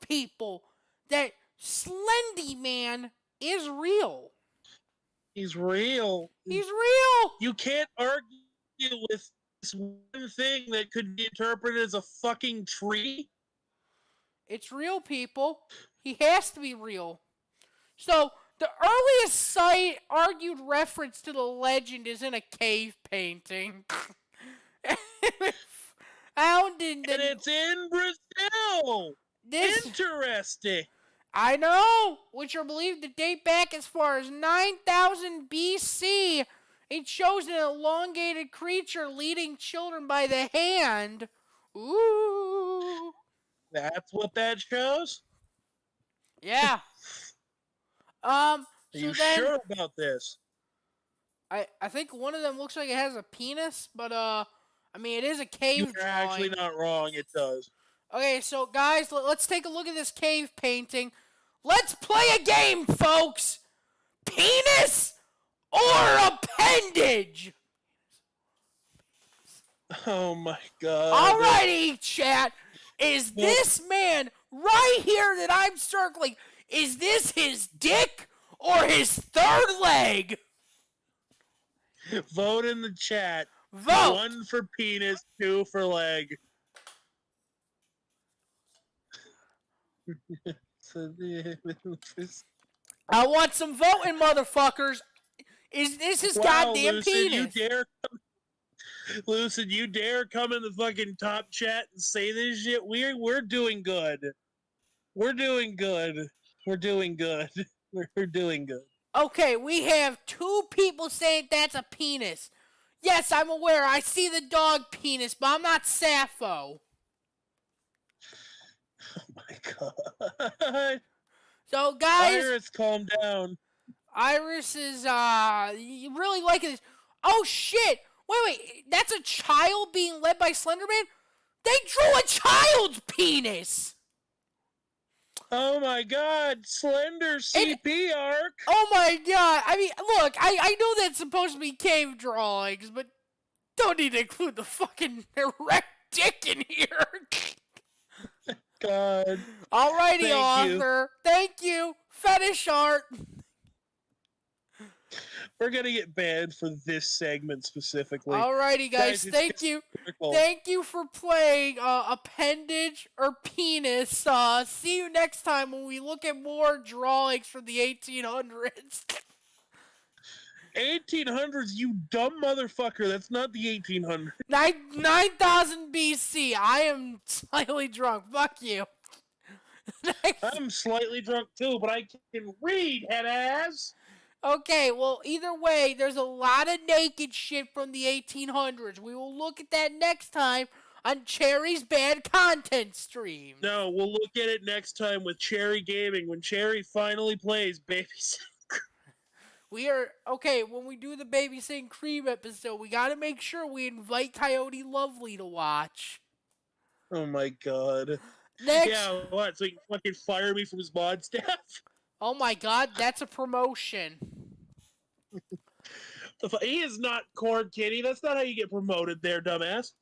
people, that Slenderman is real. He's real. He's real. You can't argue with this one thing that could be interpreted as a fucking tree. It's real, people. He has to be real. So, the earliest argued reference to the legend is in a cave painting. Found in the... And it's in Brazil! Interesting! I know! Which are believed to date back as far as 9,000 BC. It shows an elongated creature leading children by the hand. Ooh! That's what that shows? Yeah. Are you sure about this? I think one of them looks like it has a penis, but I mean it is a cave You're drawing. actually not wrong, it does. Okay, so guys, let's take a look at this cave painting. Let's play a game, folks. Penis or appendage? Oh my god. Alrighty, chat. Is this man right here that I'm circling, is this his dick or his third leg? Vote in the chat. Vote. 1 for penis, 2 for leg. I want some voting, motherfuckers. Is this his goddamn Lucid, penis? Lucid, you dare come in the fucking top chat and say this shit? We're doing good. We're doing good. We're doing good. We're doing good. Okay, we have 2 people saying that's a penis. Yes, I'm aware. I see the dog penis, but I'm not Sappho. Oh my god. So, guys... Iris, calm down. Iris is, really liking this. Oh, shit! Wait, that's a child being led by Slenderman? They drew a child's penis! Oh my god, Slender CP arc! Oh my god, I mean, look, I know that's supposed to be cave drawings, but don't need to include the fucking erect dick in here. God. Alrighty, author. Thank you. Fetish art. We're gonna get banned for this segment specifically. Alrighty, guys. Thank you. Thank you for playing appendage or penis. See you next time when we look at more drawings from the 1800s. 1800s, you dumb motherfucker. That's not the 1800s. 9,000 BC. I am slightly drunk. Fuck you. I'm slightly drunk too, but I can read, head ass. Okay, well, either way, there's a lot of naked shit from the 1800s. We will look at that next time on Cherry's bad content stream. No, we'll look at it next time with Cherry Gaming when Cherry finally plays Babysitting. We are okay when we do the Babysitting Cream episode. We got to make sure we invite Coyote Lovely to watch. Oh my god. Next. Yeah, what? So he can fucking fire me from his mod staff? Oh my god, that's a promotion. He is not Corn Kitty. That's not how you get promoted there, dumbass.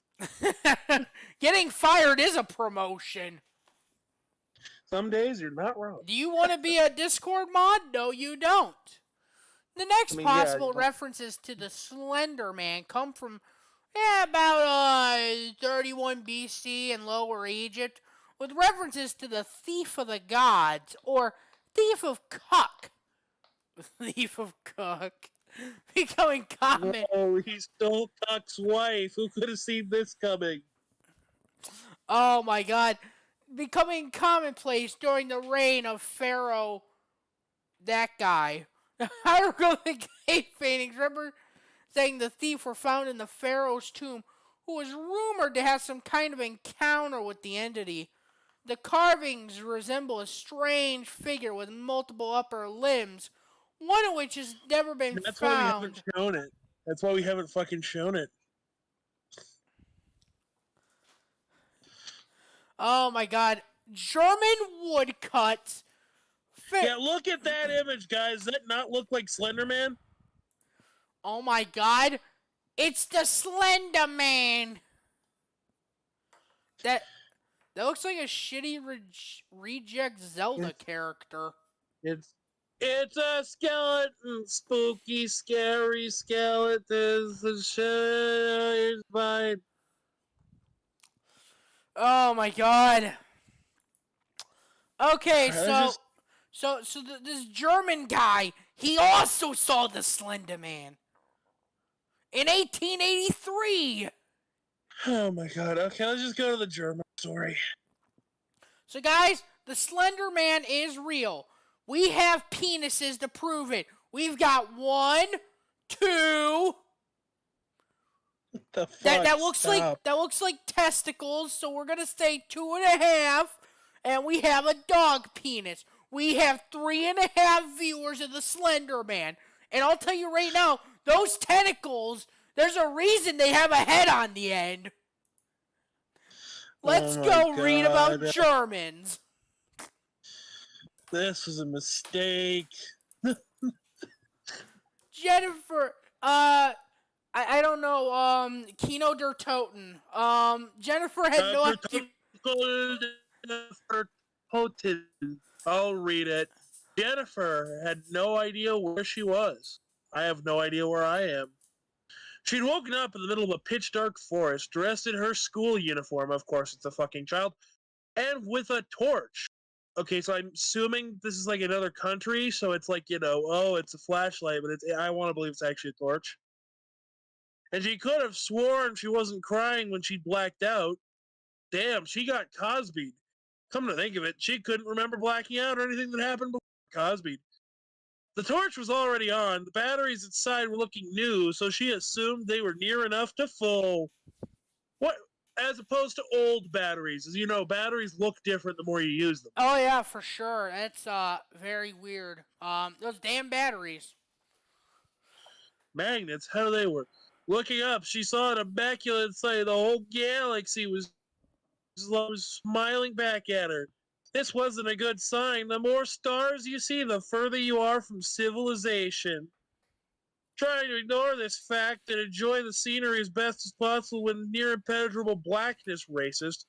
Getting fired is a promotion. Some days you're not wrong. Do you want to be a Discord mod? No, you don't. The next possible references to the Slenderman come from about 31 BC in Lower Egypt, with references to the Thief of the Gods, or Thief of Cuck. Thief of Cuck. Becoming common. Oh, he stole Cuck's wife. Who could have seen this coming? Oh my god. Becoming commonplace during the reign of Pharaoh, that guy. Hieroglyphic cave paintings, remember saying the thief were found in the Pharaoh's tomb, who was rumored to have some kind of encounter with the entity. The carvings resemble a strange figure with multiple upper limbs, one of which has never been found. That's why we haven't shown it. That's why we haven't fucking shown it. Oh my god. German woodcuts. Yeah, look at that image, guys. Does that not look like Slenderman? Oh my god. It's the Slenderman. That looks like a shitty reject Zelda character. It's a skeleton. Spooky, scary skeleton. The shit is fine. Oh my god. Okay, so this German guy, he also saw the Slenderman in 1883. Oh my god. Okay, let's just go to the German story. So guys, the Slenderman is real. We have penises to prove it. We've got 1, 2. The fuck? That looks like testicles. So we're gonna say 2.5, and we have a dog penis. We have 3.5 viewers of the Slenderman, and I'll tell you right now, those tentacles. There's a reason they have a head on the end. Let's go read about Germans. This was a mistake. Jennifer, I don't know, Kino der Toten. Jennifer had no idea. I'll read it. Jennifer had no idea where she was. I have no idea where I am. She'd woken up in the middle of a pitch dark forest, dressed in her school uniform, of course it's a fucking child, and with a torch. Okay, so I'm assuming this is like another country, so it's like, it's a flashlight, but I want to believe it's actually a torch. And she could have sworn she wasn't crying when she blacked out. Damn, she got Cosby'd. Come to think of it, she couldn't remember blacking out or anything that happened before Cosby'd. The torch was already on. The batteries inside were looking new, so she assumed they were near enough to full. What? As opposed to old batteries. As you know, batteries look different the more you use them. Oh yeah, for sure. That's very weird. Those damn batteries. Magnets, how do they work? Looking up, she saw an immaculate sight. The whole galaxy was smiling back at her. This wasn't a good sign. The more stars you see, the further you are from civilization. Trying to ignore this fact and enjoy the scenery as best as possible when near impenetrable blackness racist.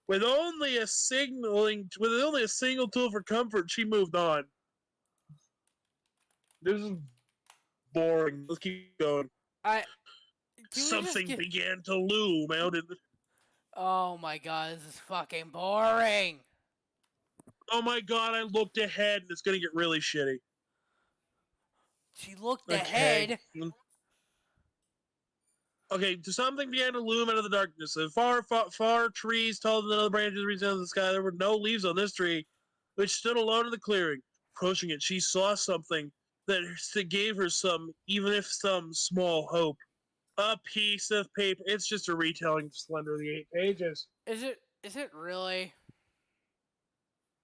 With only a single tool for comfort, she moved on. This is boring. Let's keep going. Something began to loom out in the... Oh my god, this is fucking boring. Oh my god, I looked ahead and it's gonna get really shitty. She looked ahead. Okay, something began to loom out of the darkness. Far trees taller than other branches reaching out of the sky. There were no leaves on this tree, which stood alone in the clearing. Approaching it, she saw something that gave her some, even if some, small hope. A piece of paper. It's just a retelling of Slender, the 8 pages. Is it really?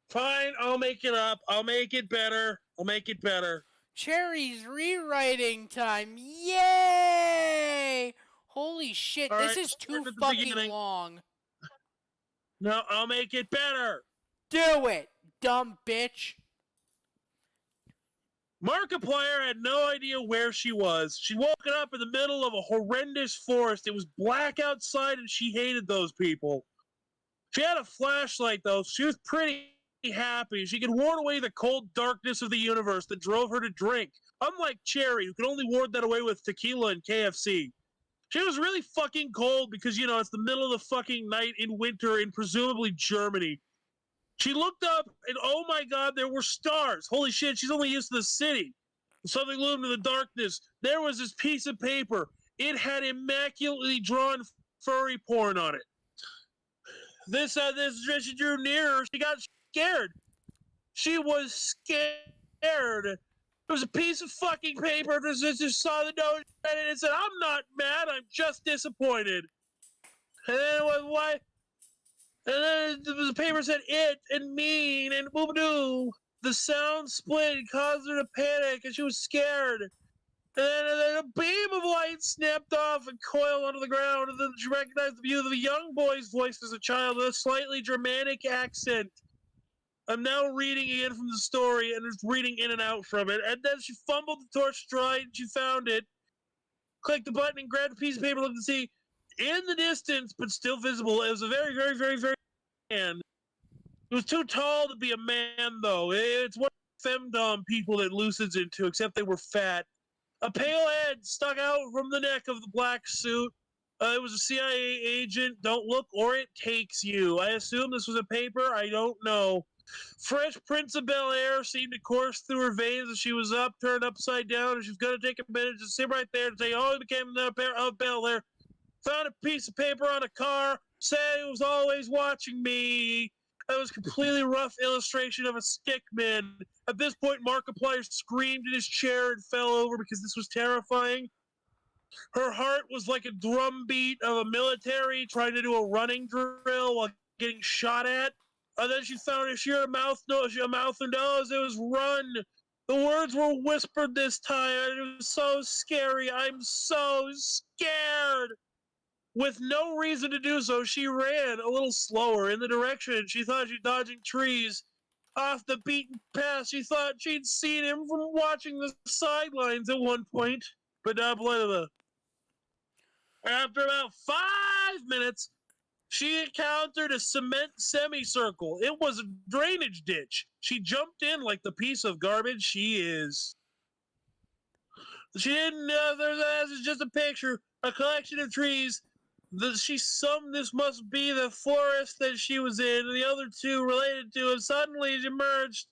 Fine, I'll make it up. I'll make it better. I'll make it better. Cherry's rewriting time. Yay! Holy shit, All this right, is too start at the fucking beginning. long. No, I'll make it better. Do it, dumb bitch. Markiplier had no idea where she was. She woke up in the middle of a horrendous forest. It was black outside and she hated those people. She had a flashlight though. She was pretty happy. She could ward away the cold darkness of the universe that drove her to drink. Unlike Cherry, who could only ward that away with tequila and KFC. She was really fucking cold because, you know, it's the middle of the fucking night in winter in presumably Germany. She looked up and oh my god, there were stars. Holy shit, she's only used to the city. Something loomed in the darkness. There was this piece of paper. It had immaculately drawn furry porn on it. This she drew nearer. She got scared. She was scared. It was a piece of fucking paper. Just saw the note and it said, "I'm not mad. I'm just disappointed." And then it was why. And then the paper said "it" and "mean" and "boop-a-doo." The sound split and caused her to panic, and she was scared. And then a beam of light snapped off and coiled onto the ground, and then she recognized the view of the young boy's voice as a child with a slightly Germanic accent. I'm now reading again from the story, and just reading in and out from it. And then she fumbled the torch dry, and she found it. Clicked the button and grabbed a piece of paper, looked to see in the distance, but still visible. It was a very, very, very, very man. It was too tall to be a man, though. It's one of the femdom people that Lucid's into, except they were fat. A pale head stuck out from the neck of the black suit. It was a CIA agent. Don't look or it takes you. I assume this was a paper. I don't know. Fresh Prince of Bel Air seemed to course through her veins as she was up, turned upside down, and she was going to take a minute to sit right there and say, "Oh, it became the pair of Bel Air." Found a piece of paper on a car, said it was always watching me. It was a completely rough illustration of a stick man. At this point, Markiplier screamed in his chair and fell over because this was terrifying. Her heart was like a drum beat of a military trying to do a running drill while getting shot at. And then she found a sheer mouth and nose. It was "run." The words were whispered this time, and it was so scary. I'm so scared. With no reason to do so, she ran a little slower in the direction she thought she was dodging trees. Off the beaten path, she thought she'd seen him from watching the sidelines at one point, but not blah. After about 5 minutes, she encountered a cement semicircle. It was a drainage ditch. She jumped in like the piece of garbage she is. She didn't know this is just a picture, a collection of trees. She summed this must be the forest that she was in, and the other two related to it. Suddenly, she emerged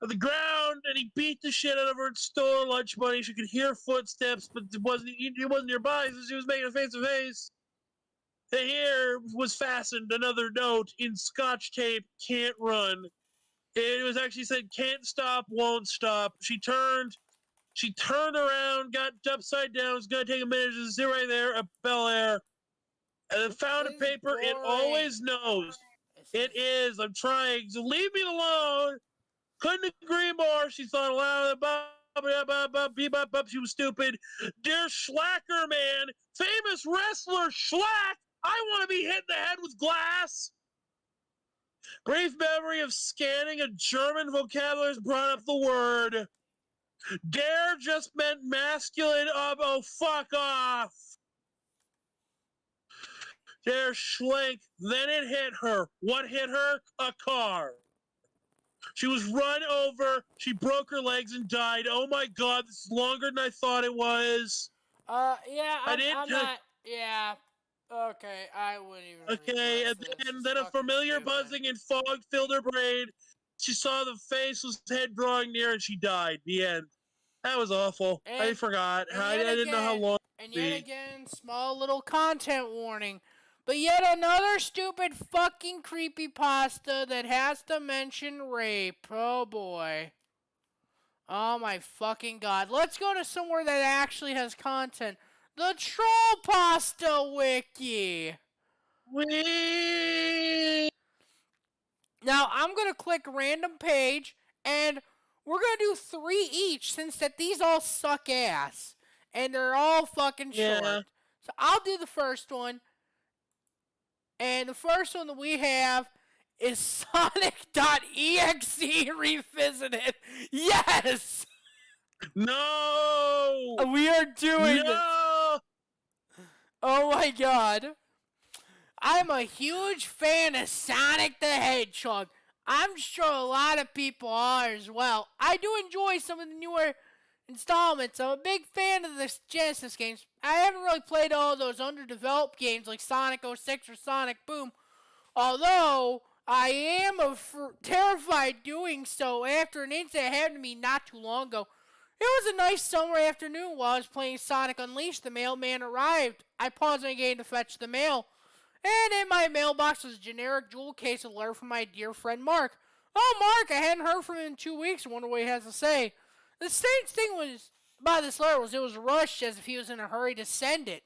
of the ground, and he beat the shit out of her and stole her lunch money. She could hear footsteps, but he wasn't nearby, so she was making a face-to-face. And here was fastened another note in Scotch tape: "Can't run." It was actually said, "Can't stop, won't stop." She turned around, got upside down, was gonna take a minute to sit right there at Bel Air, and then found a paper. It always knows. It is. I'm trying. So leave me alone. Couldn't agree more. She thought aloud. She was stupid. "Dear Schlacker Man, famous wrestler Schlack, I want to be hit in the head with glass." Brief memory of scanning a German vocabulary brought up the word. Dare just meant masculine of "oh, fuck off." There schlank. Then it hit her. What hit her? A car. She was run over. She broke her legs and died. Oh my god, this is longer than I thought it was. Yeah, I'm not. Yeah. Okay, I wouldn't even. Okay, and then a familiar buzzing and fog filled her brain. She saw the faceless head drawing near, and she died. The end. That was awful. I forgot. I didn't know how long. And yet again, small little content warning. But yet another stupid fucking creepypasta that has to mention rape. Oh boy. Oh my fucking god. Let's go to somewhere that actually has content. The trollpasta wiki. Wee! Now I'm gonna click random page, and we're gonna do 3 each since that these all suck ass and they're all fucking short. Yeah. So I'll do the first one, and the first one that we have is Sonic.exe Revisited. Yes, No! we are doing this. No! Oh my god. I'm a huge fan of Sonic the Hedgehog. I'm sure a lot of people are as well. I do enjoy some of the newer installments. I'm a big fan of the Genesis games. I haven't really played all those underdeveloped games like Sonic 06 or Sonic Boom. Although, I am terrified doing so after an incident happened to me not too long ago. It was a nice summer afternoon while I was playing Sonic Unleashed. The mailman arrived. I paused my game to fetch the mail. And in my mailbox was a generic jewel case of letter from my dear friend Mark. Oh, Mark, I hadn't heard from him in 2 weeks. I wonder what he has to say. The strange thing was about this letter was it was rushed as if he was in a hurry to send it.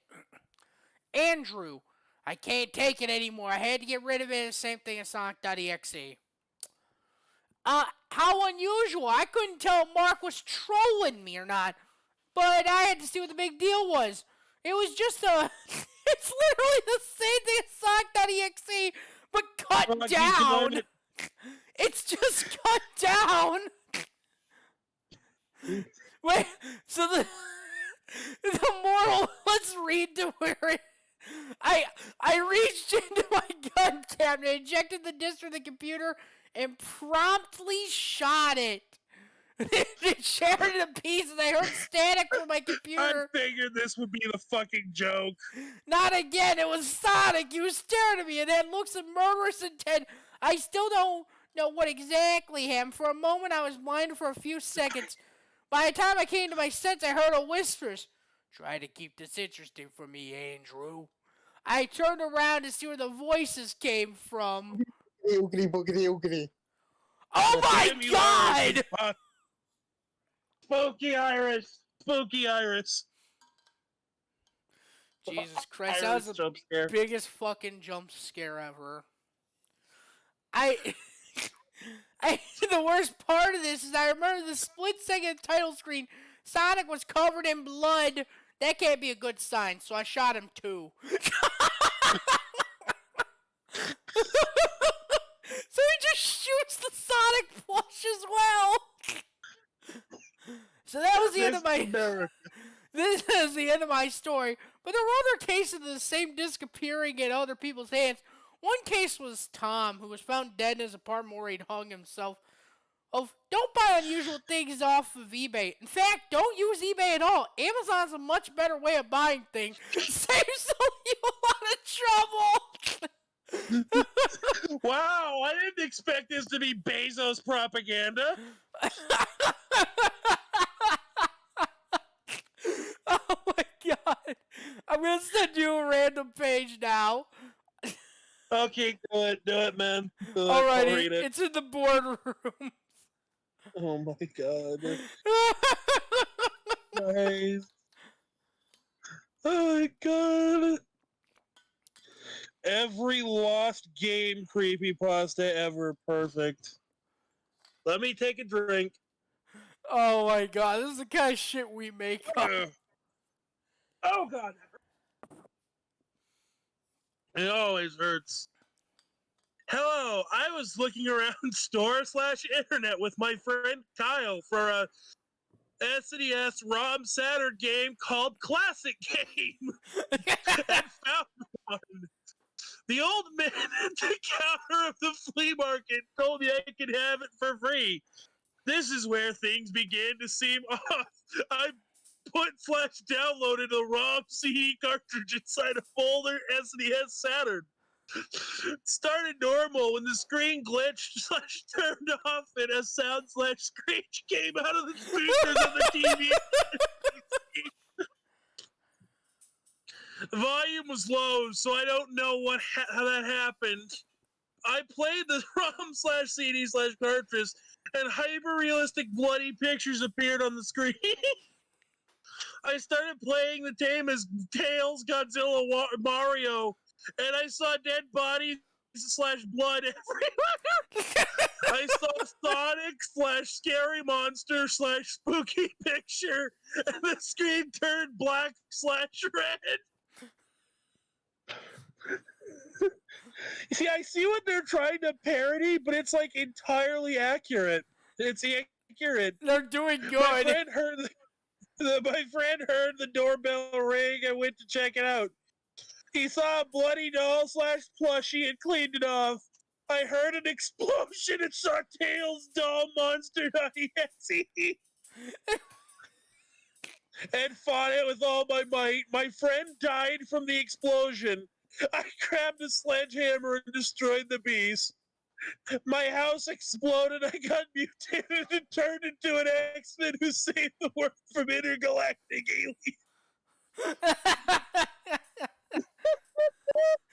Andrew, I can't take it anymore. I had to get rid of it. The same thing as Sonic.exe. How unusual. I couldn't tell if Mark was trolling me or not. But I had to see what the big deal was. It was just a... It's literally the same thing as Sonic.exe, but cut down. It's just cut down. Wait, so the moral, let's read to where it... I reached into my gun cabinet, ejected the disk from the computer, and promptly shot it. It shattered in pieces. I heard static from my computer. I figured this would be the fucking joke. Not again. It was Sonic. He was staring at me and had looks of murderous intent. I still don't know what exactly happened. For a moment, I was blinded for a few seconds. By the time I came to my senses, I heard a whispers. Try to keep this interesting for me, Andrew. I turned around to see where the voices came from. Oh my god! Spooky Iris! Spooky Iris! Jesus Christ, that was the biggest fucking jump scare ever. The worst part of this is I remember the split-second title screen. Sonic was covered in blood. That can't be a good sign, so I shot him too. So he just shoots the Sonic plush as well. So that was the end of my... This is the end of my story. But there were other cases of the same disc appearing in other people's hands. One case was Tom, who was found dead in his apartment where he'd hung himself. Don't buy unusual things off of eBay. In fact, don't use eBay at all. Amazon's a much better way of buying things. Saves you a lot of trouble. Wow, I didn't expect this to be Bezos propaganda. Oh my god. I'm going to send you a random page now. Okay, do it, man. Alrighty, it's in the boardroom. Oh my god. Nice. Oh my god. Every lost game creepypasta ever. Perfect. Let me take a drink. Oh my god, this is the kind of shit we make up. Oh god. It always hurts. Hello, I was looking around store/internet with my friend Kyle for a SNES ROM Saturn game called Classic Game and found one. The old man at the counter of the flea market told me I could have it for free. This is where things began to seem off. I downloaded a ROM CD cartridge inside a folder SNES Saturn. Started normal when the screen glitched/turned off and a sound/screech came out of the speakers of the TV. The volume was low, so I don't know how that happened. I played the ROM/CD/cartridge, and hyper-realistic bloody pictures appeared on the screen. I started playing the game as Tails, Godzilla, Mario, and I saw dead bodies / blood everywhere. I saw Sonic / scary monster / spooky picture, and the screen turned black / red. See, I see what they're trying to parody, but it's like entirely accurate. It's accurate. They're doing good. My friend heard the doorbell ring and went to check it out. He saw a bloody doll / plushie and cleaned it off. I heard an explosion and saw Tails doll monster.exe and fought it with all my might. My friend died from the explosion. I grabbed a sledgehammer and destroyed the beast. My house exploded. I got mutated and turned into an X-Men who saved the world from intergalactic aliens.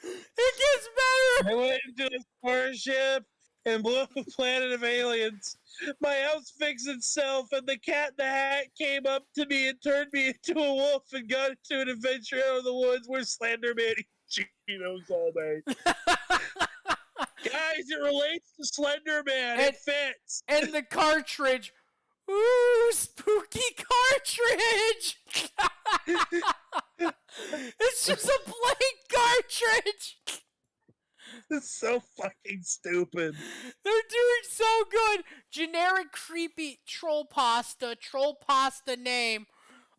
It gets better. I went into a starship and blew up a planet of aliens. My house fixed itself, and the cat in the hat came up to me and turned me into a wolf and got into an adventure out of the woods where Slenderman eats Cheetos all day. Guys, it relates to Slenderman. It fits. And the cartridge. Ooh, spooky cartridge! It's just a blank cartridge! It's so fucking stupid. They're doing so good! Generic creepy trollpasta name.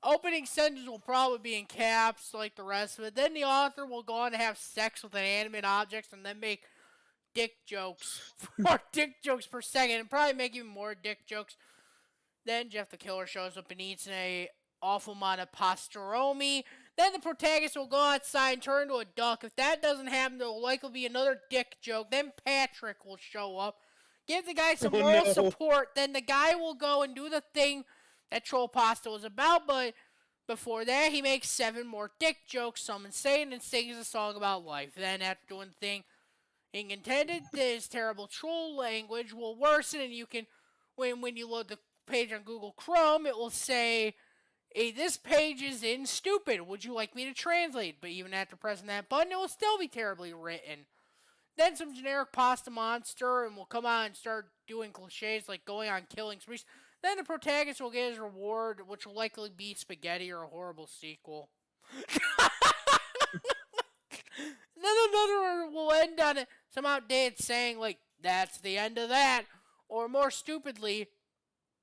Opening sentence will probably be in caps like the rest of it. Then the author will go on to have sex with inanimate objects and then make dick jokes. 4 dick jokes per second, and probably make even more dick jokes. Then Jeff the Killer shows up and eats an awful amount of pastrami. Then the protagonist will go outside and turn into a duck. If that doesn't happen, there will likely be another dick joke. Then Patrick will show up, give the guy some moral support. Then the guy will go and do the thing that Troll Pasta was about. But before that, he makes 7 more dick jokes, some insane, and sings a song about life. Then after doing the thing he intended, his terrible troll language will worsen, and you can, when you load the page on Google Chrome, it will say, hey, this page is in stupid. Would you like me to translate? But even after pressing that button, it will still be terribly written. Then some generic pasta monster and will come out and start doing cliches like going on killing sprees. Then the protagonist will get his reward, which will likely be spaghetti or a horrible sequel. Then another one will end on some outdated saying like, that's the end of that. Or more stupidly,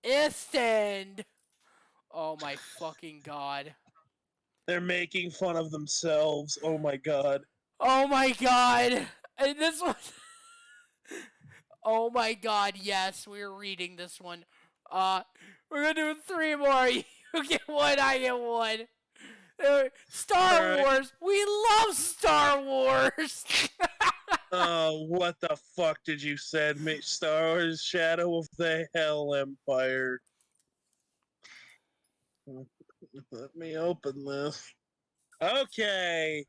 it's end. Oh my fucking god. They're making fun of themselves. Oh my god. Oh my god. And this one. Oh my god, yes, we're reading this one. We're gonna do 3 more. You get 1, I get 1. Star Wars. We love Star Wars. What the fuck did you said? Star Wars Shadow of the Hell Empire. Let me open this. Okay.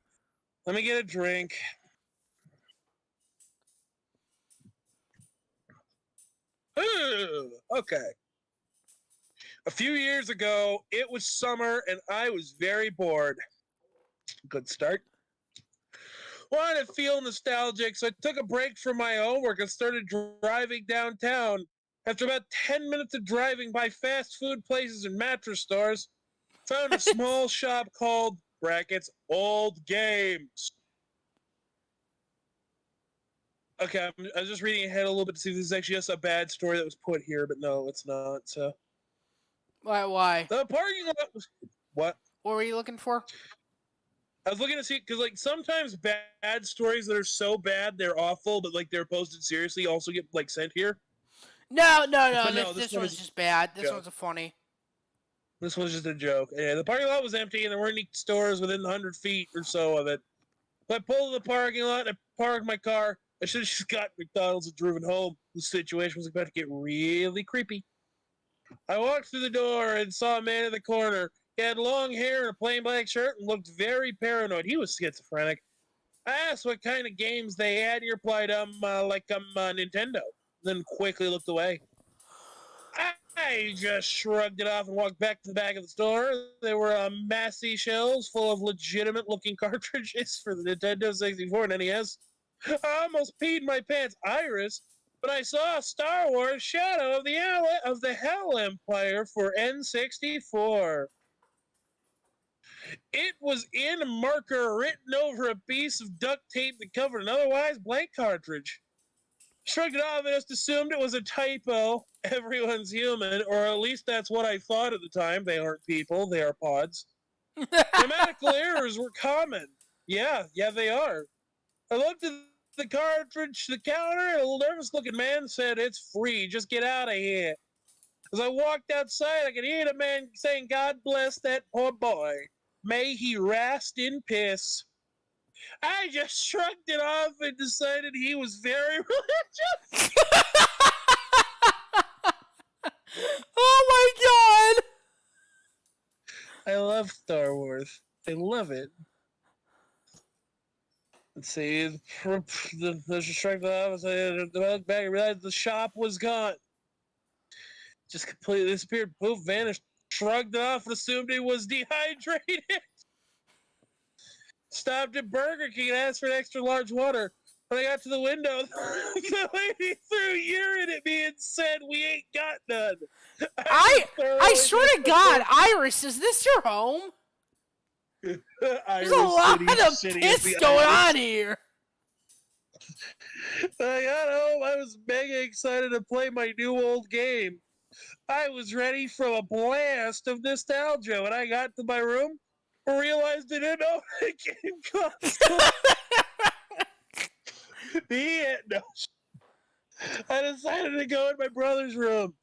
Let me get a drink. Ooh, okay. A few years ago, it was summer and I was very bored. Good start. Wanted to feel nostalgic, so I took a break from my homework and started driving downtown. After about 10 minutes of driving by fast food places and mattress stores, found a small shop called, brackets, Old Games. Okay, I was just reading ahead a little bit to see if this is actually just a bad story that was put here, but no, it's not, so. Why? The parking lot was, what? What were you looking for? I was looking to see, because, like, sometimes bad stories that are so bad they're awful, but, like, they're posted seriously also get, like, sent here. No, this one's just bad. This one's a funny. This was just a joke. Yeah, the parking lot was empty, and there weren't any stores within 100 feet or so of it. So I pulled to the parking lot, and I parked my car. I should have just gotten McDonald's and driven home. The situation was about to get really creepy. I walked through the door and saw a man in the corner. He had long hair and a plain black shirt and looked very paranoid. He was schizophrenic. I asked what kind of games they had. He replied, Nintendo. Then quickly looked away. I I just shrugged it off and walked back to the back of the store. There were massy shelves full of legitimate-looking cartridges for the Nintendo 64 and NES. I almost peed my pants Iris, but I saw Star Wars Shadow of the Hell Empire for N64. It was in marker written over a piece of duct tape that covered an otherwise blank cartridge. Shrugged it off and just assumed it was a typo. Everyone's human, or at least that's what I thought at the time. They aren't people, they are pods. Grammatical errors were common. Yeah, they are. I looked at the cartridge to the counter, and a nervous-looking man said, "It's free, just get out of here." As I walked outside, I could hear the man saying, "God bless that poor boy. May he rest in peace." I just shrugged it off and decided he was very religious. Oh my I love Star Wars. I love it. Let's see. The shrugged it off. I looked back and realized the shop was gone. Just completely disappeared. Poof, vanished. Shrugged it off and assumed he was dehydrated. Stopped at Burger King and asked for an extra large water. When I got to the window, the lady threw urine at me and said, "We ain't got none." I swear to God, Iris, is this your home? There's a lot of piss going on here. When I got home, I was mega excited to play my new old game. I was ready for a blast of nostalgia. When I got to my room, I realized I didn't know the game console. I decided to go in my brother's room.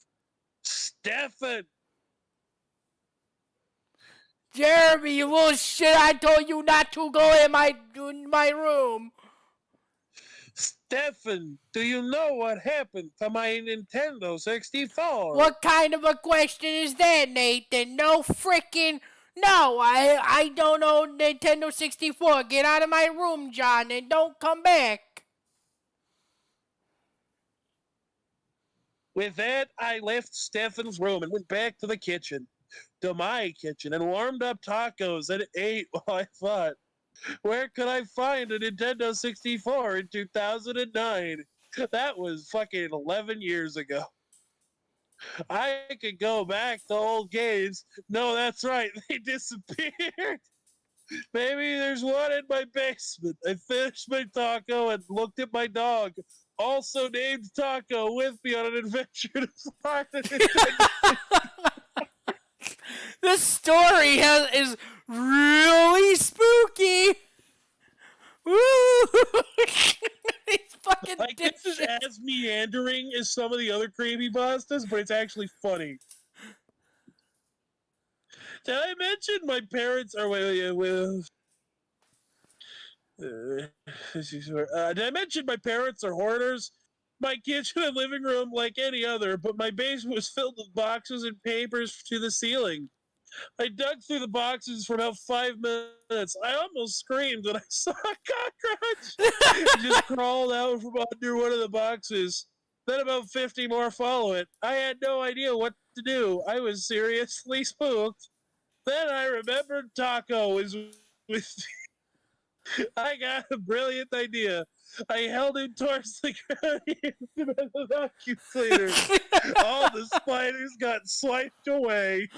Stefan. Jeremy, you little shit, I told you not to go in my room. Stefan, do you know what happened to my Nintendo 64? What kind of a question is that, Nathan? No freaking... No, I don't know Nintendo 64. Get out of my room, John, and don't come back. With that, I left Stefan's room and went back to the kitchen, to my kitchen, and warmed up tacos and ate while I thought, where could I find a Nintendo 64 in 2009? That was fucking 11 years ago. I could go back to old games. No, that's right. They disappeared. Maybe there's one in my basement. I finished my taco and looked at my dog, also named Taco, with me on an adventure to find a Nintendo. This story is really spooky. Woo! He's fucking like, this is as meandering as some of the other creepypastas, but it's actually funny. Did I mention my parents are did I mention my parents are hoarders? My kitchen and living room like any other, but my basement was filled with boxes and papers to the ceiling. I dug through the boxes for about 5 minutes. I almost screamed when I saw a cockroach. It just crawled out from under one of the boxes. Then about 50 more follow it. I had no idea what to do. I was seriously spooked. Then I remembered Taco was with me. I got a brilliant idea. I held him towards the ground with a vacuum cleaner. All the spiders got swiped away.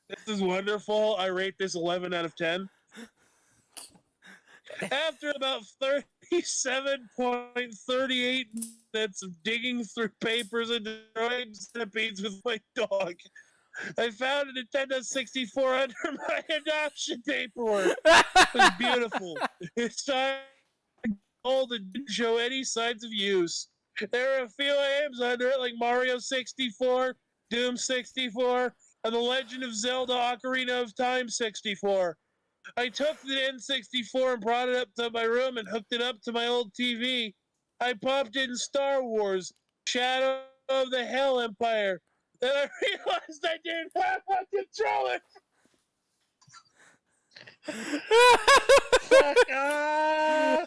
This is wonderful. I rate this 11 out of 10. After about 37.38 minutes of digging through papers and destroying centipedes with my dog, I found a Nintendo 64 under my adoption paperwork. It was beautiful. It's old and didn't show any signs of use. There are a few games under it, like Mario 64, Doom 64, and The Legend of Zelda Ocarina of Time 64. I took the N64 and brought it up to my room and hooked it up to my old TV. I popped in Star Wars, Shadow of the Hell Empire. Then I realized I didn't have a controller.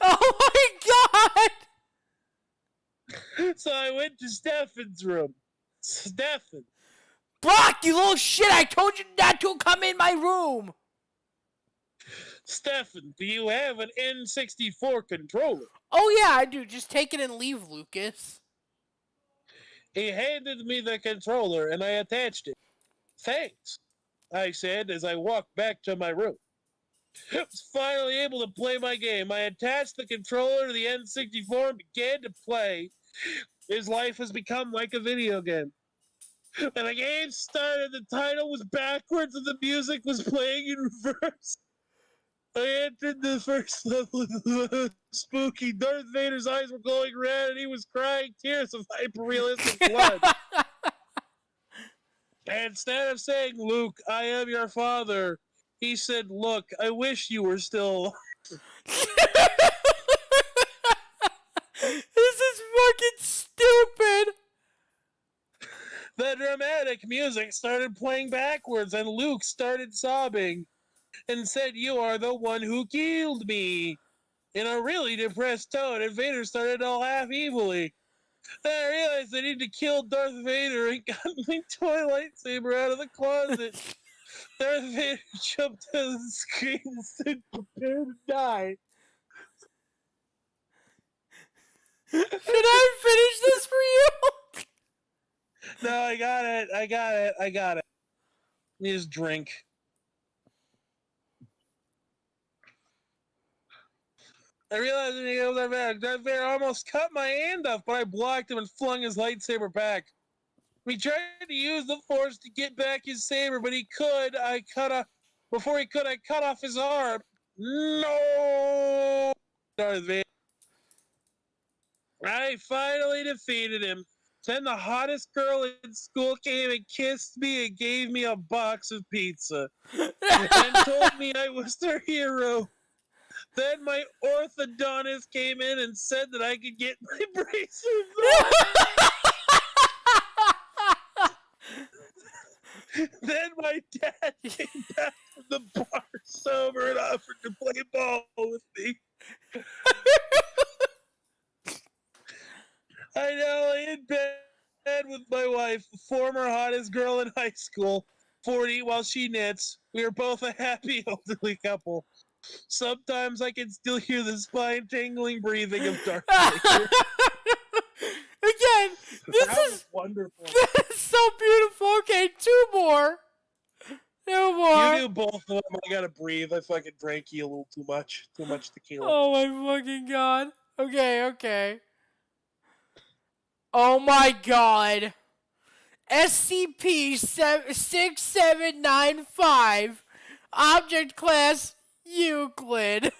Oh my God! So I went went to Stefan's room. Stefan. Brock, you little shit! I told you not to come in my room! Stefan, do you have an N64 controller? Oh yeah, I do. Just take it and leave, Lucas. He handed me the controller and I attached it. Thanks, I said as I walked back to my room. I was finally able to play my game. I attached the controller to the N64 and began to play. His life has become like a video game. When the game started, the title was backwards and the music was playing in reverse. I entered the first level of spooky. Darth Vader's eyes were glowing red and he was crying tears of hyper-realistic blood. And instead of saying, Luke, I am your father, he said, look, I wish you were still alive. This is fucking stupid. The dramatic music started playing backwards and Luke started sobbing and said, you are the one who killed me, in a really depressed tone, and Vader started to laugh evilly. Then I realized I needed to kill Darth Vader and got my toy lightsaber out of the closet. Darth Vader jumped to the screen and stood prepared to die. Should I finish this for you? No, I got it. Let me just drink. I realized when he goes Darth Vader almost cut my hand off, but I blocked him and flung his lightsaber back. He tried to use the Force to get back his saber, but before he could, I cut off his arm. No! Darth Vader. I finally defeated him. Then the hottest girl in school came and kissed me and gave me a box of pizza. And told me I was their hero. Then my orthodontist came in and said that I could get my braces off. Then my dad came back from the bar sober and offered to play ball with me. I now lay in bed with my wife, the former hottest girl in high school, 40 while she knits. We are both a happy elderly couple. Sometimes I can still hear the spine-tingling breathing of Darth Vader. Again, this is wonderful. This is so beautiful. Okay, two more. You do both of them. I gotta breathe. I fucking drank you a little too much. Too much tequila. Oh my fucking god. Okay. Oh my god. SCP-6795, Object Class Euclid.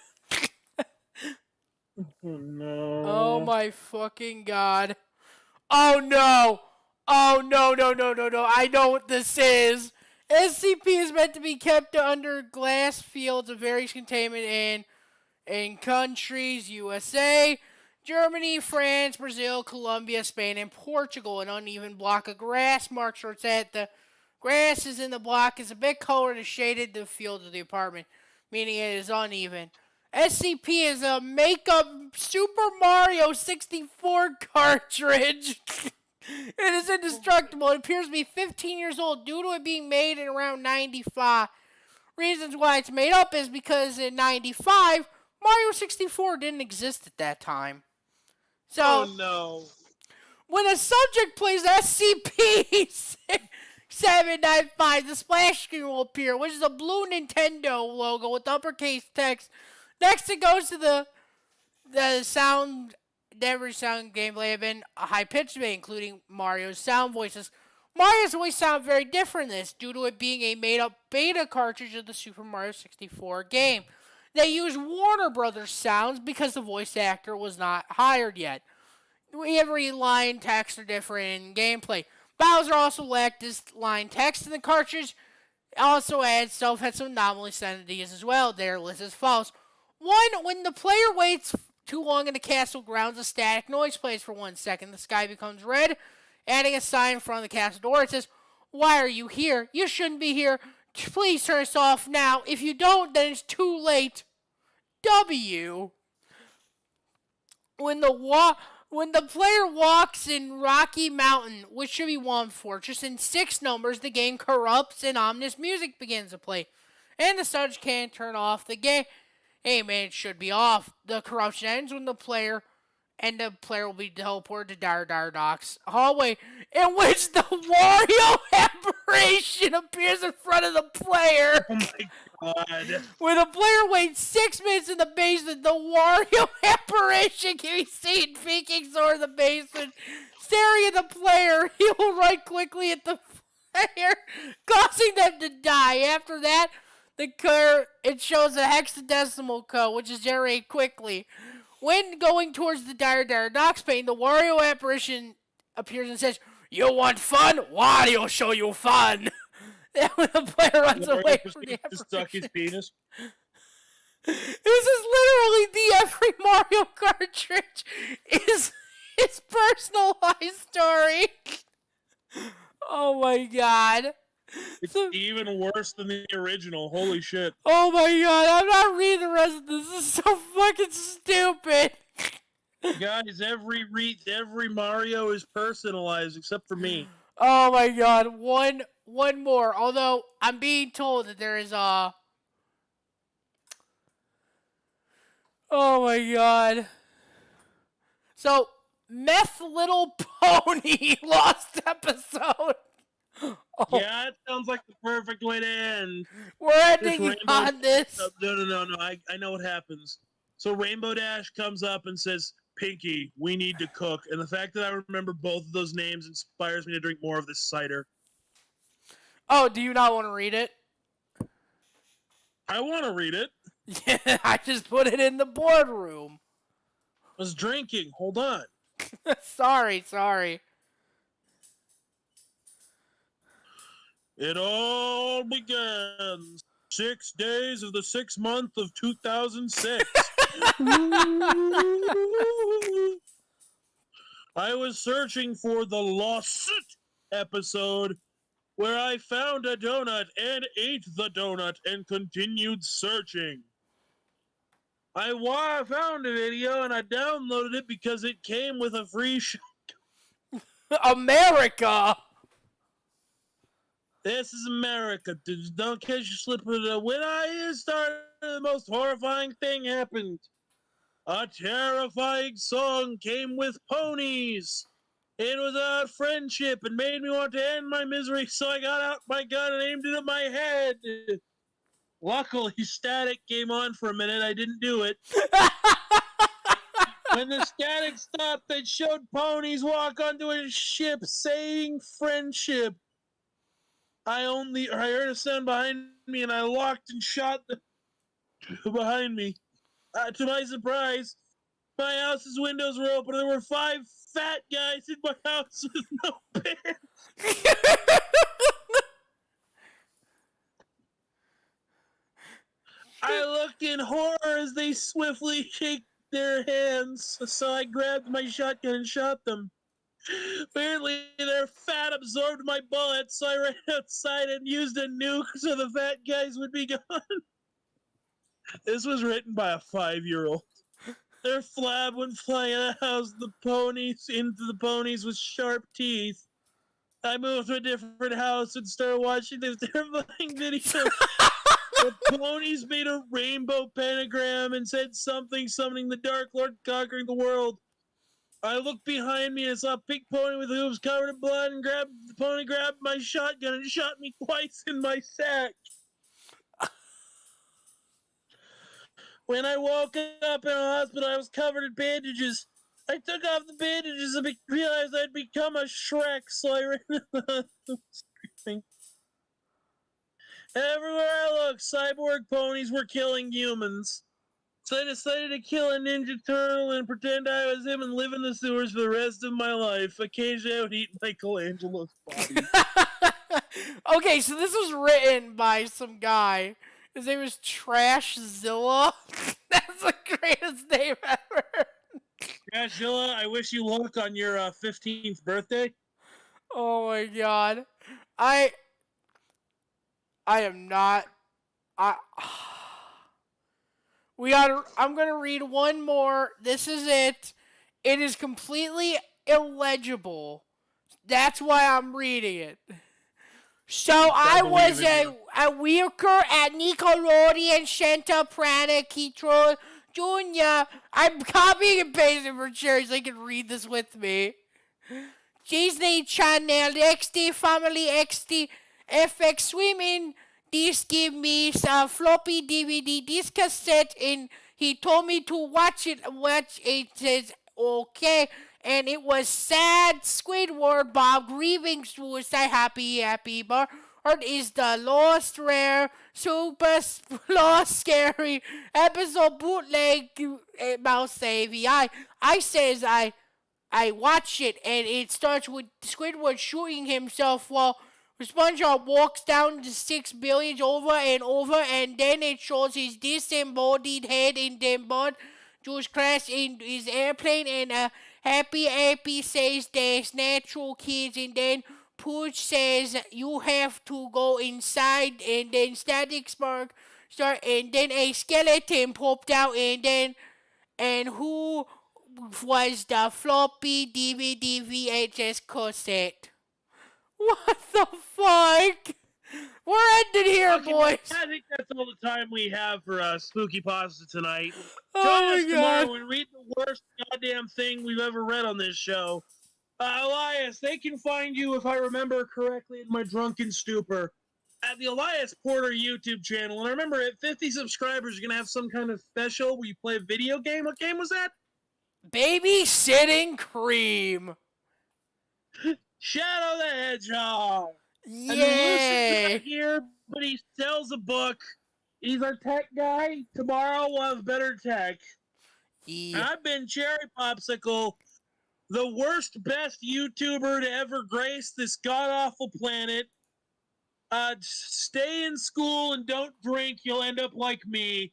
Oh no. Oh my fucking god. Oh no. Oh no. I know what this is. SCP is meant to be kept under glass fields of various containment in countries, USA, Germany, France, Brazil, Colombia, Spain, and Portugal. An uneven block of grass marks where it's at. The grass is in the block is a bit colored and shaded the field of the apartment, meaning it is uneven. SCP is a make-up Super Mario 64 cartridge. It is indestructible. It appears to be 15 years old due to it being made in around 95. Reasons why it's made up is because in 95, Mario 64 didn't exist at that time. So, oh no. When a subject plays SCP-795, the splash screen will appear, which is a blue Nintendo logo with uppercase text. Next, it goes to the sound. Every sound gameplay have been high-pitched, including Mario's sound voices. Mario's voice sounds very different in this, due to it being a made-up beta cartridge of the Super Mario 64 game. They used Warner Brothers sounds because the voice actor was not hired yet. Every line, text are different in gameplay. Bowser also lacked this line text in the cartridge. Also had some anomalous entities as well. They're listed as follows. 1. When the player waits too long in the castle grounds, a static noise plays for 1 second. The sky becomes red, adding a sign in front of the castle door. It says, "Why are you here? You shouldn't be here. Please turn this off now. If you don't, then it's too late." W. When the When the player walks in Rocky Mountain, which should be one fortress, in 6 numbers, the game corrupts and ominous music begins to play. And the Suds can't turn off the game. Hey man, it should be off. The corruption ends when the player will be teleported to Dar Docks hallway, in which the Wario apparition appears in front of the player. Oh my god. When the player waits 6 minutes in the basement, the Wario apparition can be seen peeking toward the basement, staring at the player. He will run quickly at the player, causing them to die. After that, it shows a hexadecimal code, which is generated quickly. When going towards the Dire Docks pane, the Wario apparition appears and says, "You want fun? Wario show you fun." And when the player runs away from the apparition, stuck his penis. This is literally the every Mario cartridge is his personalized story. Oh my god. It's even worse than the original. Holy shit. Oh my god, I'm not reading the rest of this. This is so fucking stupid. Guys, every Mario is personalized except for me. Oh my god, one more. Although I'm being told that there is a. Oh my god. So, Meth Little Pony lost episode. Oh. Yeah, it sounds like the perfect way to end. We're ending on this. No. I know what happens. So Rainbow Dash comes up and says, "Pinky, we need to cook." And the fact that I remember both of those names inspires me to drink more of this cider. Oh, do you not want to read it? I want to read it. Yeah, I just put it in the boardroom. I was drinking. Hold on. Sorry. It all begins 6 days of the 6th month of 2006. I was searching for the Lost episode where I found a donut and ate the donut and continued searching. I found a video and I downloaded it because it came with a free America! This is America. Don't catch you slipping. When I started, the most horrifying thing happened. A terrifying song came with ponies. It was about friendship and made me want to end my misery, so I got out my gun and aimed it at my head. Luckily, static came on for a minute. I didn't do it. When the static stopped, they showed ponies walk onto a ship saying friendship. I heard a sound behind me, and I locked and shot behind me. To my surprise, my house's windows were open. There were 5 fat guys in my house with no pants. I looked in horror as they swiftly shake their hands, so I grabbed my shotgun and shot them. Apparently, their fat absorbed my bullets, so I ran outside and used a nuke so the fat guys would be gone. This was written by a 5-year-old. Their flab went flying out of the house, into the ponies with sharp teeth. I moved to a different house and started watching this terrifying video. The ponies made a rainbow pentagram and said something summoning the Dark Lord conquering the world. I looked behind me and saw a pink pony with hooves covered in blood and the pony grabbed my shotgun and shot me twice in my sack. When I woke up in a hospital, I was covered in bandages. I took off the bandages and realized I'd become a Shrek, so I ran to the hospital screaming. Everywhere I looked, cyborg ponies were killing humans. So I decided to kill a Ninja Turtle and pretend I was him and live in the sewers for the rest of my life. Occasionally I would eat Michelangelo's body. Okay, so this was written by some guy. His name is Trashzilla. That's the greatest name ever. Trashzilla, I wish you luck on your 15th birthday. Oh my god. I am not... I'm gonna read one more. This is it. It is completely illegible. That's why I'm reading it. So I was a worker at Nickelodeon Center Prana Kitro Jr. I'm copying and pasting for Cherry so they can read this with me. Disney Channel XD Family XD FX Swimming. This give me some floppy DVD disc cassette and he told me to watch it. Watch it says okay. And it was sad Squidward Bob grieving suicide happy bar. Or is the lost rare super lost scary episode bootleg mouse AVI. I says I watch it and it starts with Squidward shooting himself while SpongeBob walks down the 6 billions over and over and then it shows his disembodied head in the mud just crash in his airplane and Happy says there's natural kids and then Pooch says you have to go inside and then Static Spark start and then a skeleton popped out and who was the floppy DVD VHS cassette. What the fuck? We're ending here, Okay, boys. I think that's all the time we have for Spooky Pasta tonight. Oh Join my us tomorrow God. and read the worst goddamn thing we've ever read on this show. Elias, they can find you, if I remember correctly, in my drunken stupor, at the Eliasporter YouTube channel. And I remember at 50 subscribers, you're going to have some kind of special where you play a video game. What game was that? Babysitting Cream. Shadow the Hedgehog. Yay. And then Lucy's not here, but he sells a book. He's our tech guy. Tomorrow we'll have better tech. Yeah. I've been Cherry Popsicle, the worst, best YouTuber to ever grace this god-awful planet. Stay in school and don't drink. You'll end up like me.